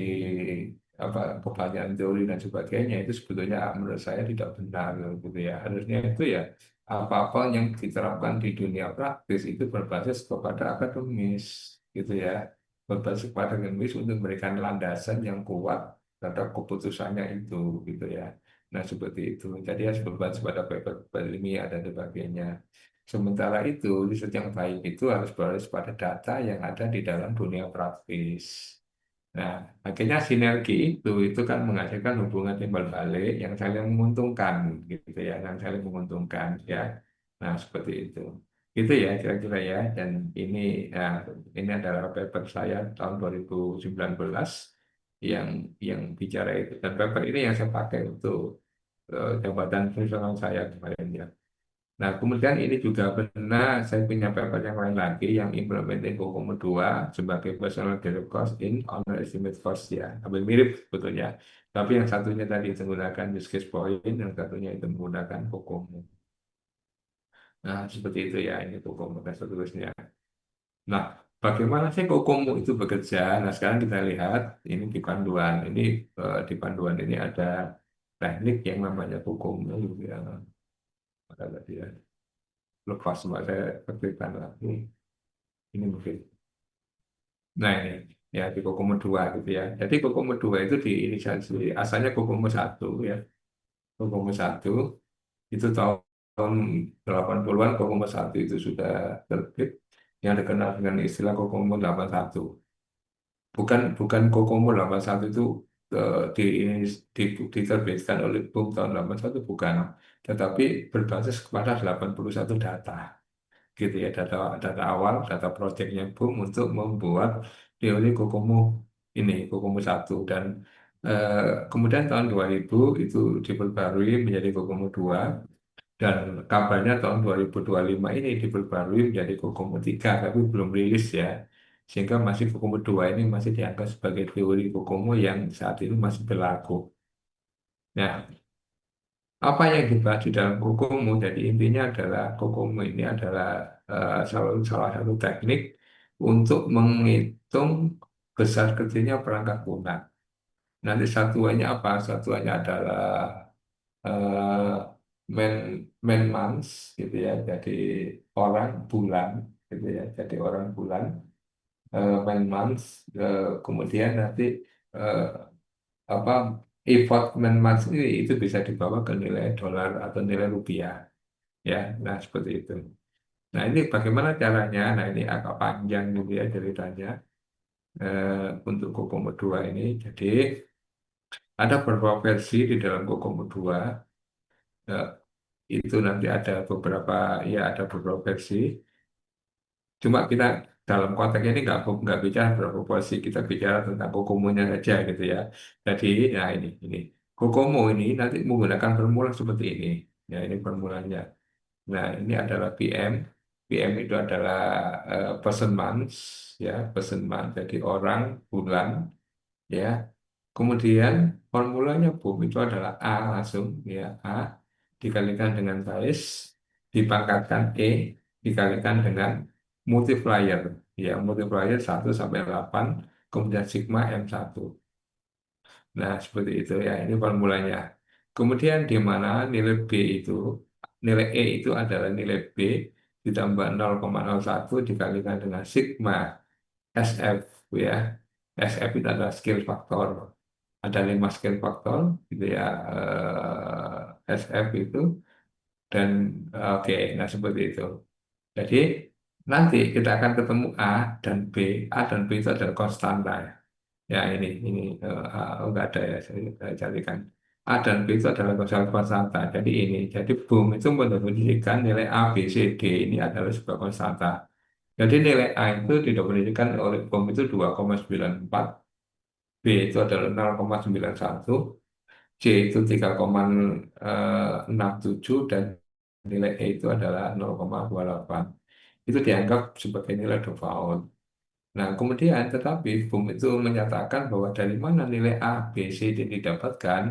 kebanyakan teori dan sebagainya itu sebetulnya menurut saya tidak benar gitu ya. Harusnya itu ya apa-apa yang diterapkan di dunia praktis itu berbasis kepada akademis gitu ya. Berbasis kepada akademis untuk memberikan landasan yang kuat terhadap keputusannya itu gitu ya. Nah, seperti itu. Jadi harus berbasis pada paper ilmiah dan sebagainya. Sementara itu, riset yang baik itu harus berbasis pada data yang ada di dalam dunia praktis. Nah, akhirnya sinergi itu kan menghasilkan hubungan timbal balik yang saling menguntungkan, gitu ya, yang saling menguntungkan, ya. Nah, seperti itu. Itu ya kira-kira ya. Dan ini ya, ini adalah paper saya tahun 2019 yang bicara itu. Dan paper ini yang saya pakai untuk jabatan fungsional saya kemarin ya. Nah, kemudian ini juga pernah saya punya paper yang lain lagi yang implementing Kokomo 2 sebagai personal direct cost in owner estimate cost ya. Hampir mirip sebetulnya. Tapi yang satunya tadi menggunakan use case point, yang satunya itu menggunakan Kokomo. Nah, seperti itu ya, ini Kokomo dan seterusnya. Nah, bagaimana sih Kokomo itu bekerja? Nah, sekarang kita lihat ini di panduan. Ini di panduan ini ada teknik yang namanya Kokomo yang ada tadi ya. Lepas mbak saya ketikkan lagi. Ini mungkin. Nah ini ya di Kokomo 2 gitu ya. Jadi Kokomo 2 itu diinisiasi asalnya Kokomo 1 ya. Kokomo 1 itu tahun 80-an Kokomo 1 itu sudah terbit yang dikenal dengan istilah Kokomo 81. Bukan bukan Kokomo 81 itu eh, di, diterbitkan oleh BUM tahun 81 bukan. Tetapi berbasis kepada 81 data. Gitu ya data awal data proyeknya BUM untuk membuat teori Kokomo ini Kokomo 1 dan kemudian tahun 2000 itu diperbarui menjadi Kokomo 2 dan kabarnya tahun 2025 ini diperbarui menjadi Kokomo 3 tapi belum rilis ya sehingga masih Kokomo 2 ini masih dianggap sebagai teori Kokomo yang saat ini masih berlaku. Nah, apa yang dibahas di dalam Kokomo, jadi intinya adalah Kokomo ini adalah salah satu teknik untuk menghitung besar kecilnya perangkat lunak. Nanti satuannya apa? Satuannya adalah eh, man man months gitu ya. Jadi orang bulan gitu ya. Jadi orang bulan man months. Kemudian nanti eh, apa effort man months ini itu bisa dibawa ke nilai dolar atau nilai rupiah ya. Nah seperti itu. Nah ini bagaimana caranya? Nah ini agak panjang gitu ya ceritanya untuk Kokomo 2 ini. Jadi ada beberapa versi di dalam Kokomo 2. Eh, itu nanti ada beberapa ya ada beberapa versi. Cuma kita dalam konteks ini nggak bicara berapa versi, kita bicara tentang Kokomonya saja gitu ya. Jadi nah ini Kokomo ini nanti menggunakan formula seperti ini. Ya ini formulanya. Nah ini adalah PM. PM itu adalah person months ya person month. Jadi orang bulan ya. Kemudian formulanya BOM itu adalah A langsung ya A dikalikan dengan base dipangkatkan E dikalikan dengan multiplier ya multiplier 1 sampai 8 kemudian sigma M1. Nah seperti itu ya ini formulanya. Kemudian di mana nilai B itu nilai E itu adalah nilai B ditambah 0,01 dikalikan dengan sigma SF ya. SF itu adalah skill faktor ada 5 scale faktor gitu ya SF itu dan oke nah seperti itu jadi nanti kita akan ketemu A dan B A dan B itu adalah konstanta ya ya ini enggak ada ya saya carikan A dan B itu adalah konstanta konstanta jadi ini jadi boom itu mendefinisikan nilai A B C D ini adalah sebuah konstanta jadi nilai A itu didefinisikan oleh boom itu 2,94 B itu adalah 0,91 C itu 3,67 dan nilai E itu adalah 0,28. Itu dianggap sebagai nilai default. Nah, kemudian tetapi BUM itu menyatakan bahwa dari mana nilai A, B, C D didapatkan,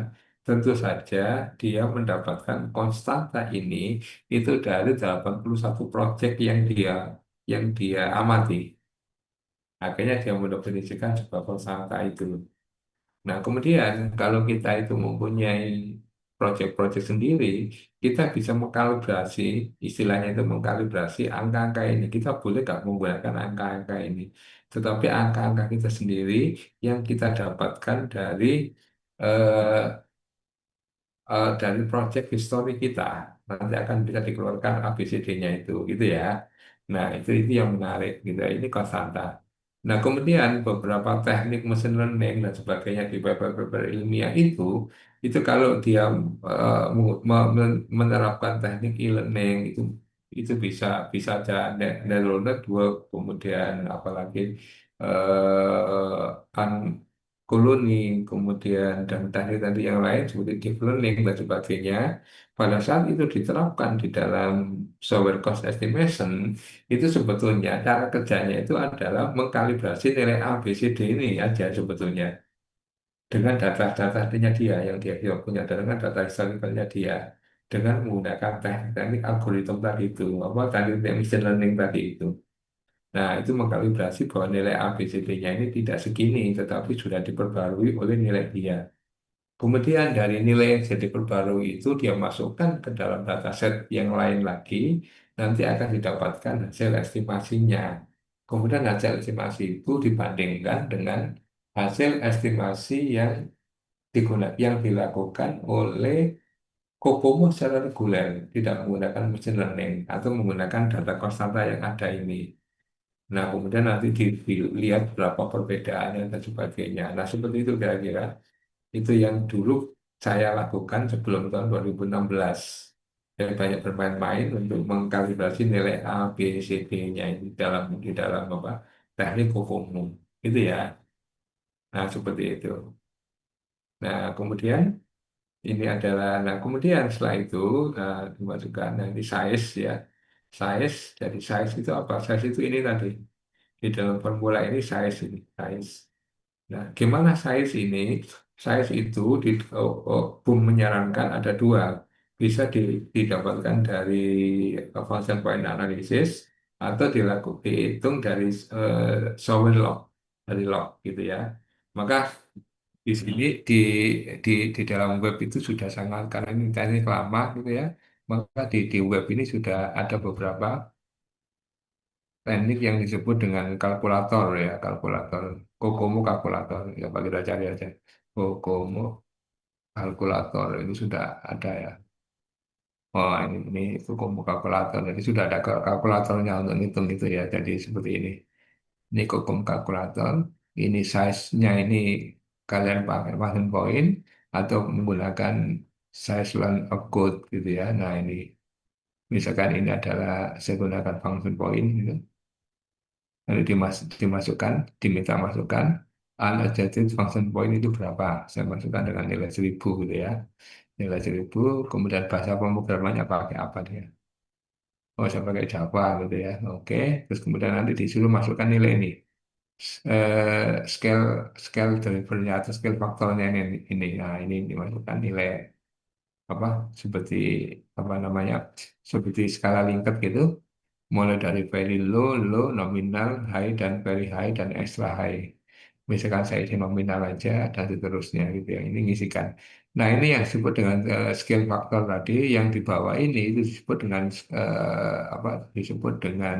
tentu saja dia mendapatkan konstanta ini itu dari 81 proyek yang dia amati. Akhirnya dia mendefinisikan sebuah konstanta itu. Nah, kemudian kalau kita itu mempunyai proyek-proyek sendiri, kita bisa mengkalibrasi, istilahnya itu mengkalibrasi angka-angka ini. Kita boleh nggak menggunakan angka-angka ini, tetapi angka-angka kita sendiri yang kita dapatkan eh, dari proyek histori kita nanti akan bisa dikeluarkan ABCD-nya itu gitu ya. Nah, itu yang menarik gitu. Ini konstanta. Nah, kemudian beberapa teknik mesin learning dan sebagainya di paper-paper ilmiah itu kalau dia menerapkan teknik e-learning itu bisa bisa aja neural network, kemudian apalagi koloni, kemudian dan tadi yang lain seperti deep learning dan sebagainya, pada saat itu diterapkan di dalam software cost estimation, itu sebetulnya cara kerjanya itu adalah mengkalibrasi nilai A, B, C, D ini aja sebetulnya dengan data-datanya dia punya dengan data historicalnya dia dengan menggunakan teknik algoritma tadi itu apa teknik machine learning tadi itu. Nah, itu mengkalibrasi bahwa nilai A, B, C, D-nya ini tidak segini, tetapi sudah diperbarui oleh nilai dia. Kemudian dari nilai yang jadi diperbarui itu dia masukkan ke dalam dataset yang lain lagi, nanti akan didapatkan hasil estimasinya. Kemudian hasil estimasi itu dibandingkan dengan hasil estimasi yang dilakukan oleh Kokomo secara reguler, tidak menggunakan machine learning atau menggunakan data konstanta yang ada ini. Nah, kemudian nanti dilihat berapa perbedaannya dan sebagainya. Nah, seperti itu kira-kira. Itu yang dulu saya lakukan sebelum tahun 2016. Saya banyak bermain-main untuk mengkalibrasi nilai A, B, C, D-nya di dalam apa teknik Kokomo. Itu ya. Nah, seperti itu. Nah, kemudian kemudian setelah itu dimasukkan nanti size ya. Jadi size itu apa? Size itu ini tadi. Di dalam formula ini size ini, size. Nah, gimana size ini? Size itu BUM menyarankan ada dua. Bisa didapatkan dari function point analysis atau dihitung dari software log, dari log gitu ya. Maka Di sini di dalam web itu sudah sangat karena ini teknik lama gitu ya. Maka di web ini sudah ada beberapa teknik yang disebut dengan kalkulator ya, kalkulator. Kokomo kalkulator ya, Pak, kita cari aja. Kokomo kalkulator itu sudah ada ya. Oh, ini itu Kokomo kalkulator. Jadi sudah ada kalkulatornya untuk ngitung itu ya. Jadi seperti ini. Ini Kokomo kalkulator. Ini size-nya ini kalian pakai function point atau menggunakan size line of code gitu ya. Nah, ini misalkan ini adalah saya gunakan function point gitu. Lalu dimasukkan, diminta masukkan unadjusted function point itu berapa. Saya masukkan dengan nilai 1000 gitu ya. Nilai 1000, kemudian bahasa pemrogramannya pakai apa dia. Oh, saya pakai Java gitu ya. Oke, terus kemudian nanti disuruh masukkan nilai ini. Scale scale drivernya atau scale faktornya ini. Nah, ini dimasukkan nilai apa seperti apa namanya seperti skala Likert gitu, mulai dari very low, low, nominal, high, dan very high, dan extra high. Misalkan saya isi nominal aja, dan seterusnya gitu ya. Ini ngisikan. Nah, ini yang disebut dengan scale factor tadi, yang di bawah ini itu disebut dengan apa? Disebut dengan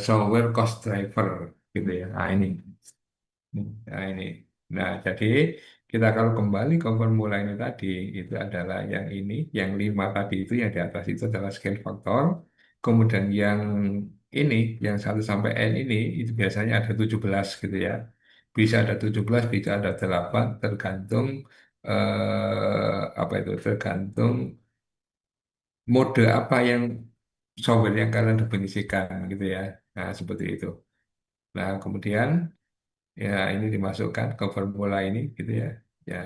software cost driver gitu ya. Nah, ini. Nah, ini. Nah, jadi kita kalau kembali ke formula ini tadi, itu adalah yang ini, yang 5 tadi itu yang di atas itu adalah scale factor. Kemudian yang ini, yang 1 sampai N ini, itu biasanya ada 17 gitu ya. Bisa ada 17, bisa ada 8, tergantung apa itu, tergantung mode apa yang software yang kalian definisikan gitu ya. Nah, seperti itu. Nah, kemudian ya, ini dimasukkan ke formula ini gitu ya. Ya,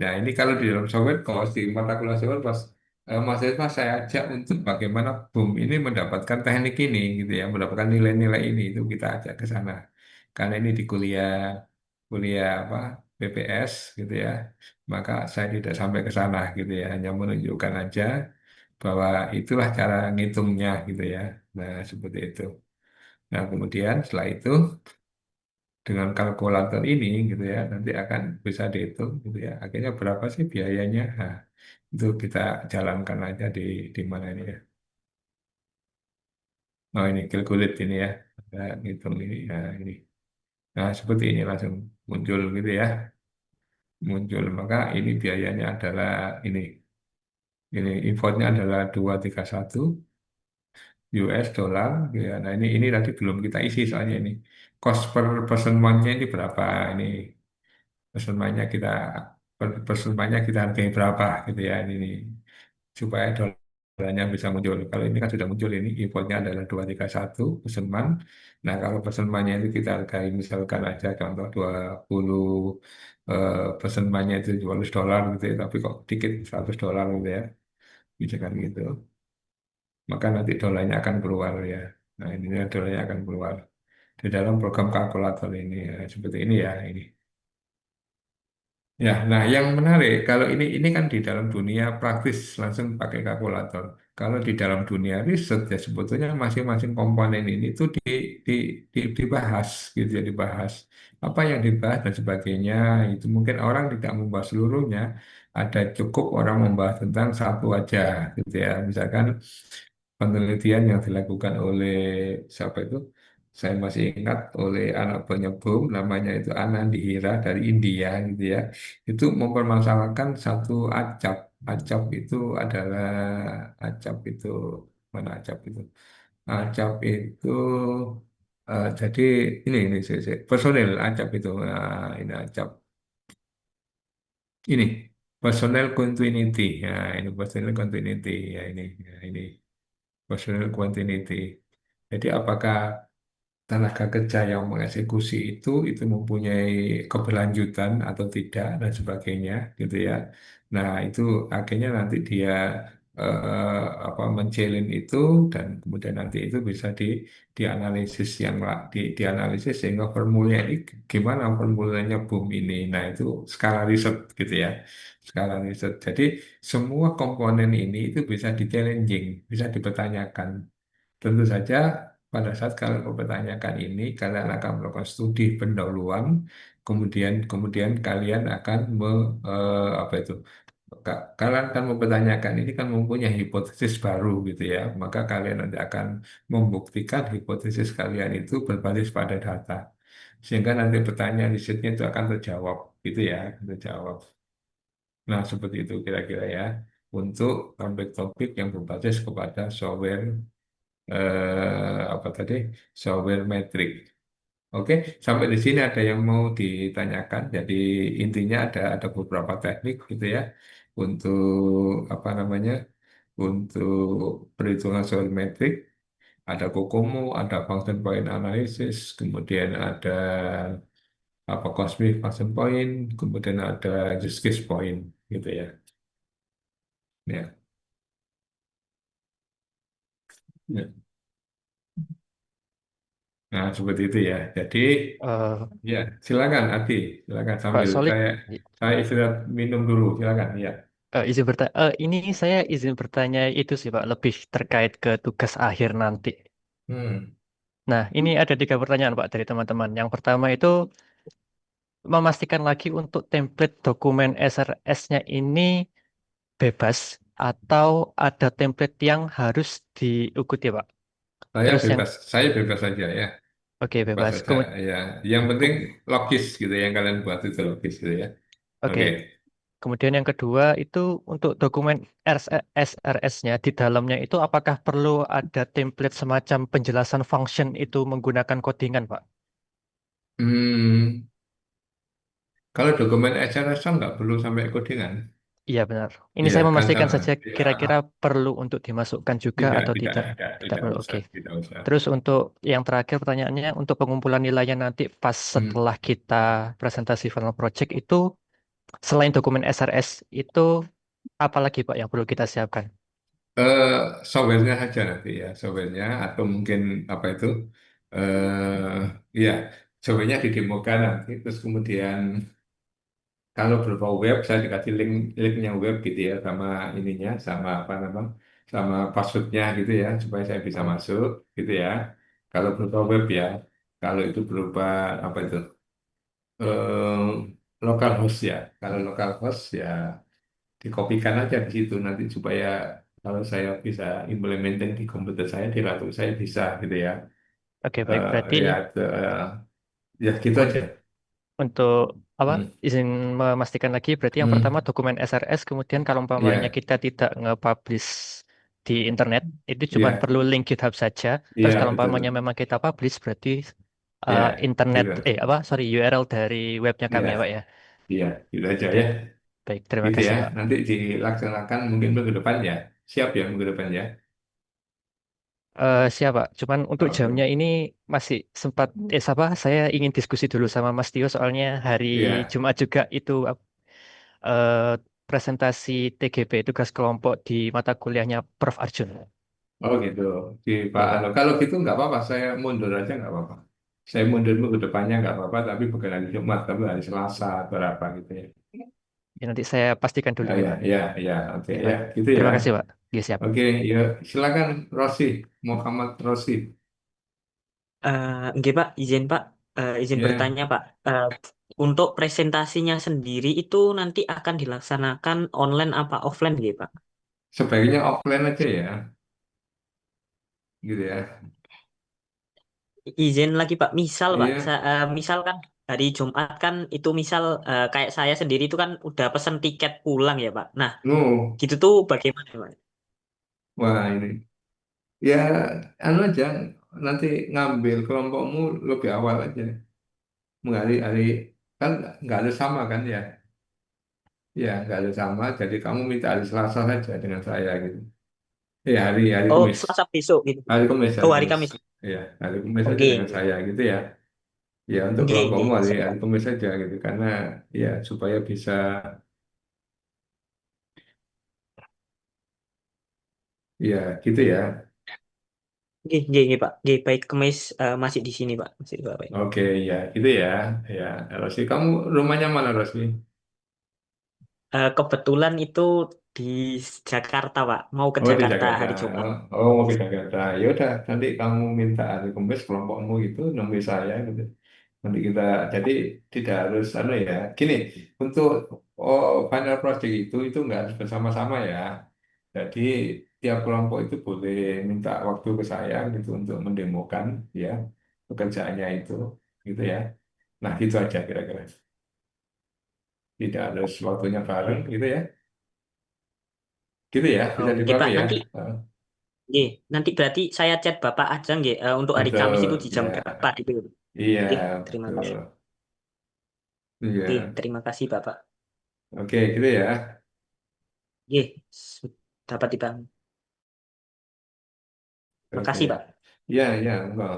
nah ini kalau di dalam software, kalau di mata kuliah software pas mahasiswa saya ajak untuk bagaimana BUM ini mendapatkan teknik ini gitu ya, mendapatkan nilai-nilai ini itu kita ajak ke sana. Karena ini di kuliah kuliah apa BPS gitu ya, maka saya tidak sampai ke sana gitu ya, hanya menunjukkan aja bahwa itulah cara ngitungnya gitu ya. Nah, seperti itu. Nah, kemudian setelah itu dengan kalkulator ini gitu ya nanti akan bisa dihitung gitu ya akhirnya berapa sih biayanya. Nah, itu kita jalankan aja di mana ini ya. Oh, ini kalkulit ini ya, kita ngitung ini. Nah, ini, nah seperti ini langsung muncul gitu ya, muncul maka ini biayanya adalah ini importnya adalah 231 US dollar gitu ya. Nah, ini nanti belum kita isi soalnya ini cost per person month-nya ini berapa ini. Persemanya persemanya kita hargai berapa gitu ya ini supaya dolarnya bisa muncul. Kalau ini kan sudah muncul ini importnya adalah 231 perseman. Nah, kalau persemannya itu kita hargai misalkan aja contoh 20 persemannya itu 200 dolar gitu ya, tapi kok dikit 100 dolar gitu ya. Misalkan gitu. Maka nanti dolarnya akan keluar ya. Nah, ini dolarnya akan keluar di dalam program kalkulator ini ya, seperti ini ya ini. Ya, nah yang menarik kalau ini kan di dalam dunia praktis langsung pakai kalkulator. Kalau di dalam dunia riset ya sebetulnya masing-masing komponen ini itu dibahas gitu ya dibahas apa yang dibahas dan sebagainya itu mungkin orang tidak membahas seluruhnya. Ada cukup orang membahas tentang satu aja gitu ya. Misalkan penelitian yang dilakukan oleh siapa itu? Saya masih ingat oleh anak penyebum namanya itu Anandihira dari India gitu ya. Itu mempermasalahkan satu acap. Acap itu adalah acap itu mana acap itu? Acap itu jadi ini personel acap itu. Nah, ini acap. Ini personel continuity. Ya, ini personel continuity ya ini personal continuity. Jadi apakah tenaga kerja yang mengeksekusi itu mempunyai keberlanjutan atau tidak dan sebagainya gitu ya. Nah, itu akhirnya nanti dia apa menchallenge itu dan kemudian nanti itu bisa dianalisis dianalisis sehingga formulanya ini gimana formulanya boom ini. Nah, itu skala riset gitu ya. Skala riset. Jadi semua komponen ini itu bisa di challenging, bisa dipertanyakan. Tentu saja pada saat kalian mempertanyakan ini, kalian akan melakukan studi pendahuluan, kemudian kemudian kalian akan apa itu? Kalian akan mempertanyakan ini kan mempunyai hipotesis baru gitu ya, maka kalian nanti akan membuktikan hipotesis kalian itu berbasis pada data, sehingga nanti pertanyaan risetnya itu akan terjawab gitu ya, terjawab. Nah, seperti itu kira-kira ya untuk topik-topik yang berbasis kepada software apa tadi software metrik. Oke, sampai di sini ada yang mau ditanyakan. Jadi intinya ada beberapa teknik gitu ya untuk apa namanya untuk perhitungan software metrik. Ada COCOMO, ada function point analysis, kemudian ada apa cosmic function point, kemudian ada use case point gitu ya. Ya, ya. Nah seperti itu ya. Jadi Eh, ya, silakan Adi, silakan Pak sambil Solik, saya istirahat minum dulu, silakan. Ya. izin bertanya, ini saya izin bertanya itu sih Pak, lebih terkait ke tugas akhir nanti. Hmm. Nah, ini ada 3 pertanyaan Pak dari teman-teman. Yang pertama itu memastikan lagi untuk template dokumen SRS-nya ini bebas atau ada template yang harus diikuti Pak. Terus yang, Saya bebas saja ya, oke bebas bebas. saja. Ya, yang penting logis gitu, yang kalian buat itu logis gitu ya. Oke, Oke. kemudian yang kedua itu untuk dokumen SRS-nya di dalamnya itu apakah perlu ada template semacam penjelasan function itu menggunakan codingan Pak? Hmm, kalau dokumen SMS kan nggak perlu sampai codingan. Iya benar. Ini Iya, saya kan memastikan sama. saja Ya, kira-kira perlu untuk dimasukkan juga atau tidak. Tidak tidak perlu. Oke. usah, tidak usah. Terus untuk yang terakhir pertanyaannya untuk pengumpulan nilainya nanti pas Hmm. setelah kita presentasi final project itu selain dokumen SRS itu apa lagi Pak yang perlu kita siapkan? Eh, Softwarenya saja nanti ya, softwarenya atau mungkin apa itu? Ya, softwarenya didemokan nanti, terus kemudian kalau berupa web, saya dikasih linknya web gitu ya, sama ininya, sama apa namanya, sama passwordnya gitu ya, supaya saya bisa Hmm. masuk gitu ya. Kalau berupa web ya, kalau itu berupa apa itu, eh, local host ya. Kalau local host ya dikopikan aja di situ nanti supaya kalau saya bisa implementing di komputer saya di laptop saya bisa gitu ya. Oke baik berarti Ya, ya gitu aja. untuk apa Hmm. izin memastikan lagi berarti yang pertama Hmm. dokumen SRS kemudian kalau umpamanya Ya, kita tidak nge-publish di internet itu cuma ya, perlu link GitHub saja. Terus iya kalau umpamanya betul. memang kita publish berarti Ya, internet gitu. apa sorry URL dari webnya kami ya Pak Ya. ya. Iya, gitu Oke aja ya. baik baik terima Gitu ya. kasih Pak. Nanti dilaksanakan mungkin minggu depan ya. Siap ya minggu depan ya. Siapa? Cuman untuk jamnya Oke. ini masih sempat apa? Saya ingin diskusi dulu sama Mas Tio soalnya hari Iya. Jumat juga itu eh, presentasi TGP tugas kelompok di mata kuliahnya Prof Arjun. Oh gitu. Di Pak Ya Pak. Anu. Kalau gitu nggak apa-apa. Saya mundur aja nggak apa-apa. Saya mundur minggu depannya nggak apa-apa. Tapi bukan hari Jumat, tapi hari Selasa atau apa gitu ya. Ya, nanti saya pastikan dulu Ya, ya ya, Pak. ya, ya. Oke Ya ya. baik. Gitu ya. Terima kasih Pak. Ya siap. Oke, ya. Silakan Rosi. Muhammad Rosi. Nggih Pak, izin Pak, izin Ya. bertanya Pak. Untuk presentasinya sendiri itu nanti akan dilaksanakan online apa offline gitu Pak? Sebaiknya offline aja ya. Gitu ya. Izin lagi Pak, misal Pak, Iya. misal kan hari Jumat kan itu misal kayak saya sendiri itu kan udah pesen tiket pulang ya Pak. Nah, Nu. gitu tuh bagaimana Pak? Wah ini. Ya, anu aja, nanti ngambil kelompokmu lebih awal aja. Hari-hari kan nggak ada sama kan ya? Ya, nggak ada sama. Jadi kamu minta hari Selasa saja dengan saya gitu. Ya, hari Oh, Kamis. Selasa besok gitu. Hari Oh, hari Kamis. Kamis. Ya, hari Kamis saja Oke, dengan oke. saya gitu ya. Ya, untuk Oke, oke, kelompokmu siap hari Pak. Kamis saja gitu. Karena ya supaya bisa ya gitu ya. Oke, oke, oke, Pak. Oke, baik, Kamis masih di sini Pak. Masih di Pak. Oke, ya gitu ya. Ya, Rosi, kamu rumahnya mana Rosi? Kebetulan itu di Jakarta, Pak. Mau ke Oh di Jakarta Jakarta. hari Jumat. Oh mau ke Jakarta. Ya udah nanti kamu minta hari Kamis kelompokmu itu nemui saya gitu. Nanti kita jadi tidak harus ya. Gini untuk final project itu nggak harus bersama-sama ya. Jadi tiap kelompok itu boleh minta waktu ke saya gitu untuk mendemokan ya pekerjaannya itu gitu ya. Nah gitu aja kira-kira. Tidak harus waktunya bareng gitu ya. Gitu ya bisa Oke, dipahami Pak. ya. Nanti, nggih, nanti berarti saya chat Bapak aja nggih, untuk hari Kamis itu Betul di ya. jam berapa itu. Iya Oke, terima betul. kasih. Oke, Iya. terima kasih Bapak. Oke gitu ya. Nggih, dapat dipahami. Oke. Makasih, Pak. Iya iya enggak.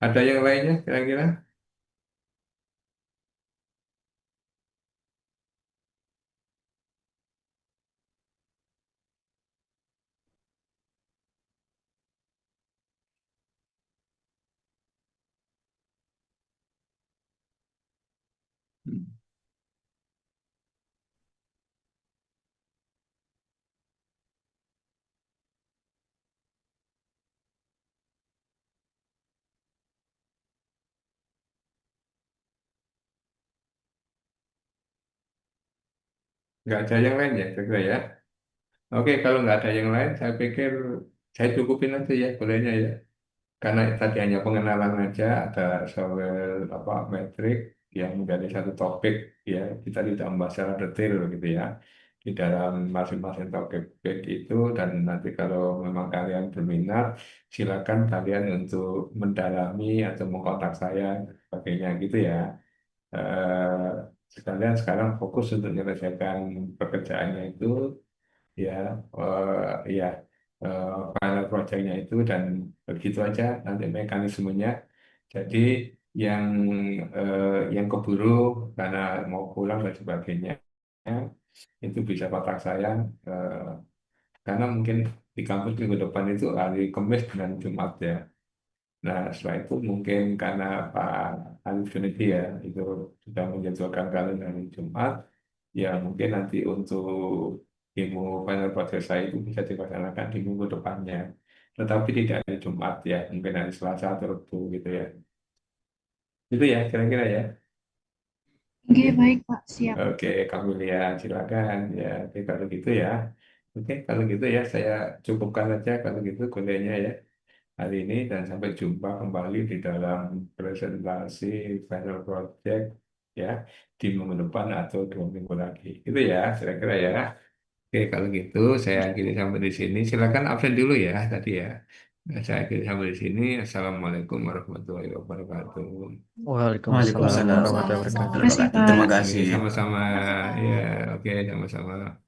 Ada yang lainnya kira-kira? Nggak ada yang lain ya kira-kira ya. Oke kalau nggak ada yang lain saya pikir saya cukupin aja ya bolehnya ya. Karena tadi hanya pengenalan aja, ada soal metrik yang menjadi satu topik ya kita tidak membahas secara detail gitu ya di dalam masing-masing topik itu dan nanti kalau memang kalian berminat silakan kalian untuk mendalami atau mengkontak saya dan sebagainya gitu ya. Eh, Sekalian sekarang fokus untuk menyelesaikan pekerjaannya itu ya ya final projectnya itu dan begitu aja nanti mekanismenya jadi yang yang keburu karena mau pulang dan sebagainya itu bisa kontak saya eh, karena mungkin di kampus minggu depan itu hari Kamis dan Jumat ya. Nah, setelah itu mungkin karena Pak Alif Junedi ya, itu sudah menjadwalkan kalian hari Jumat, ya mungkin nanti untuk demo final project saya itu bisa dilaksanakan di minggu depannya. Tetapi tidak hari Jumat ya, mungkin hari Selasa atau Rabu gitu ya. Itu ya, kira-kira ya. Oke, Oke, baik Pak, siap. oke, kamu lihat silakan ya. Oke, kalau gitu ya. Oke, kalau gitu ya, saya cukupkan aja kalau gitu kuliahnya ya. Hari ini dan sampai jumpa kembali di dalam presentasi final project ya di minggu depan atau 2 minggu lagi. Itu ya, kira-kira ya. Oke, kalau gitu saya akhiri sampai di sini. Silakan absen dulu ya tadi ya. Saya akhiri sampai di sini. Assalamualaikum warahmatullahi wabarakatuh. Waalaikumsalam Waalaikumsalam warahmatullahi Waalaikumsalam. wabarakatuh. Terima kasih Terima Pak. Oke, kasih. sama-sama. Terima kasih Ya, Pak. oke, sama-sama.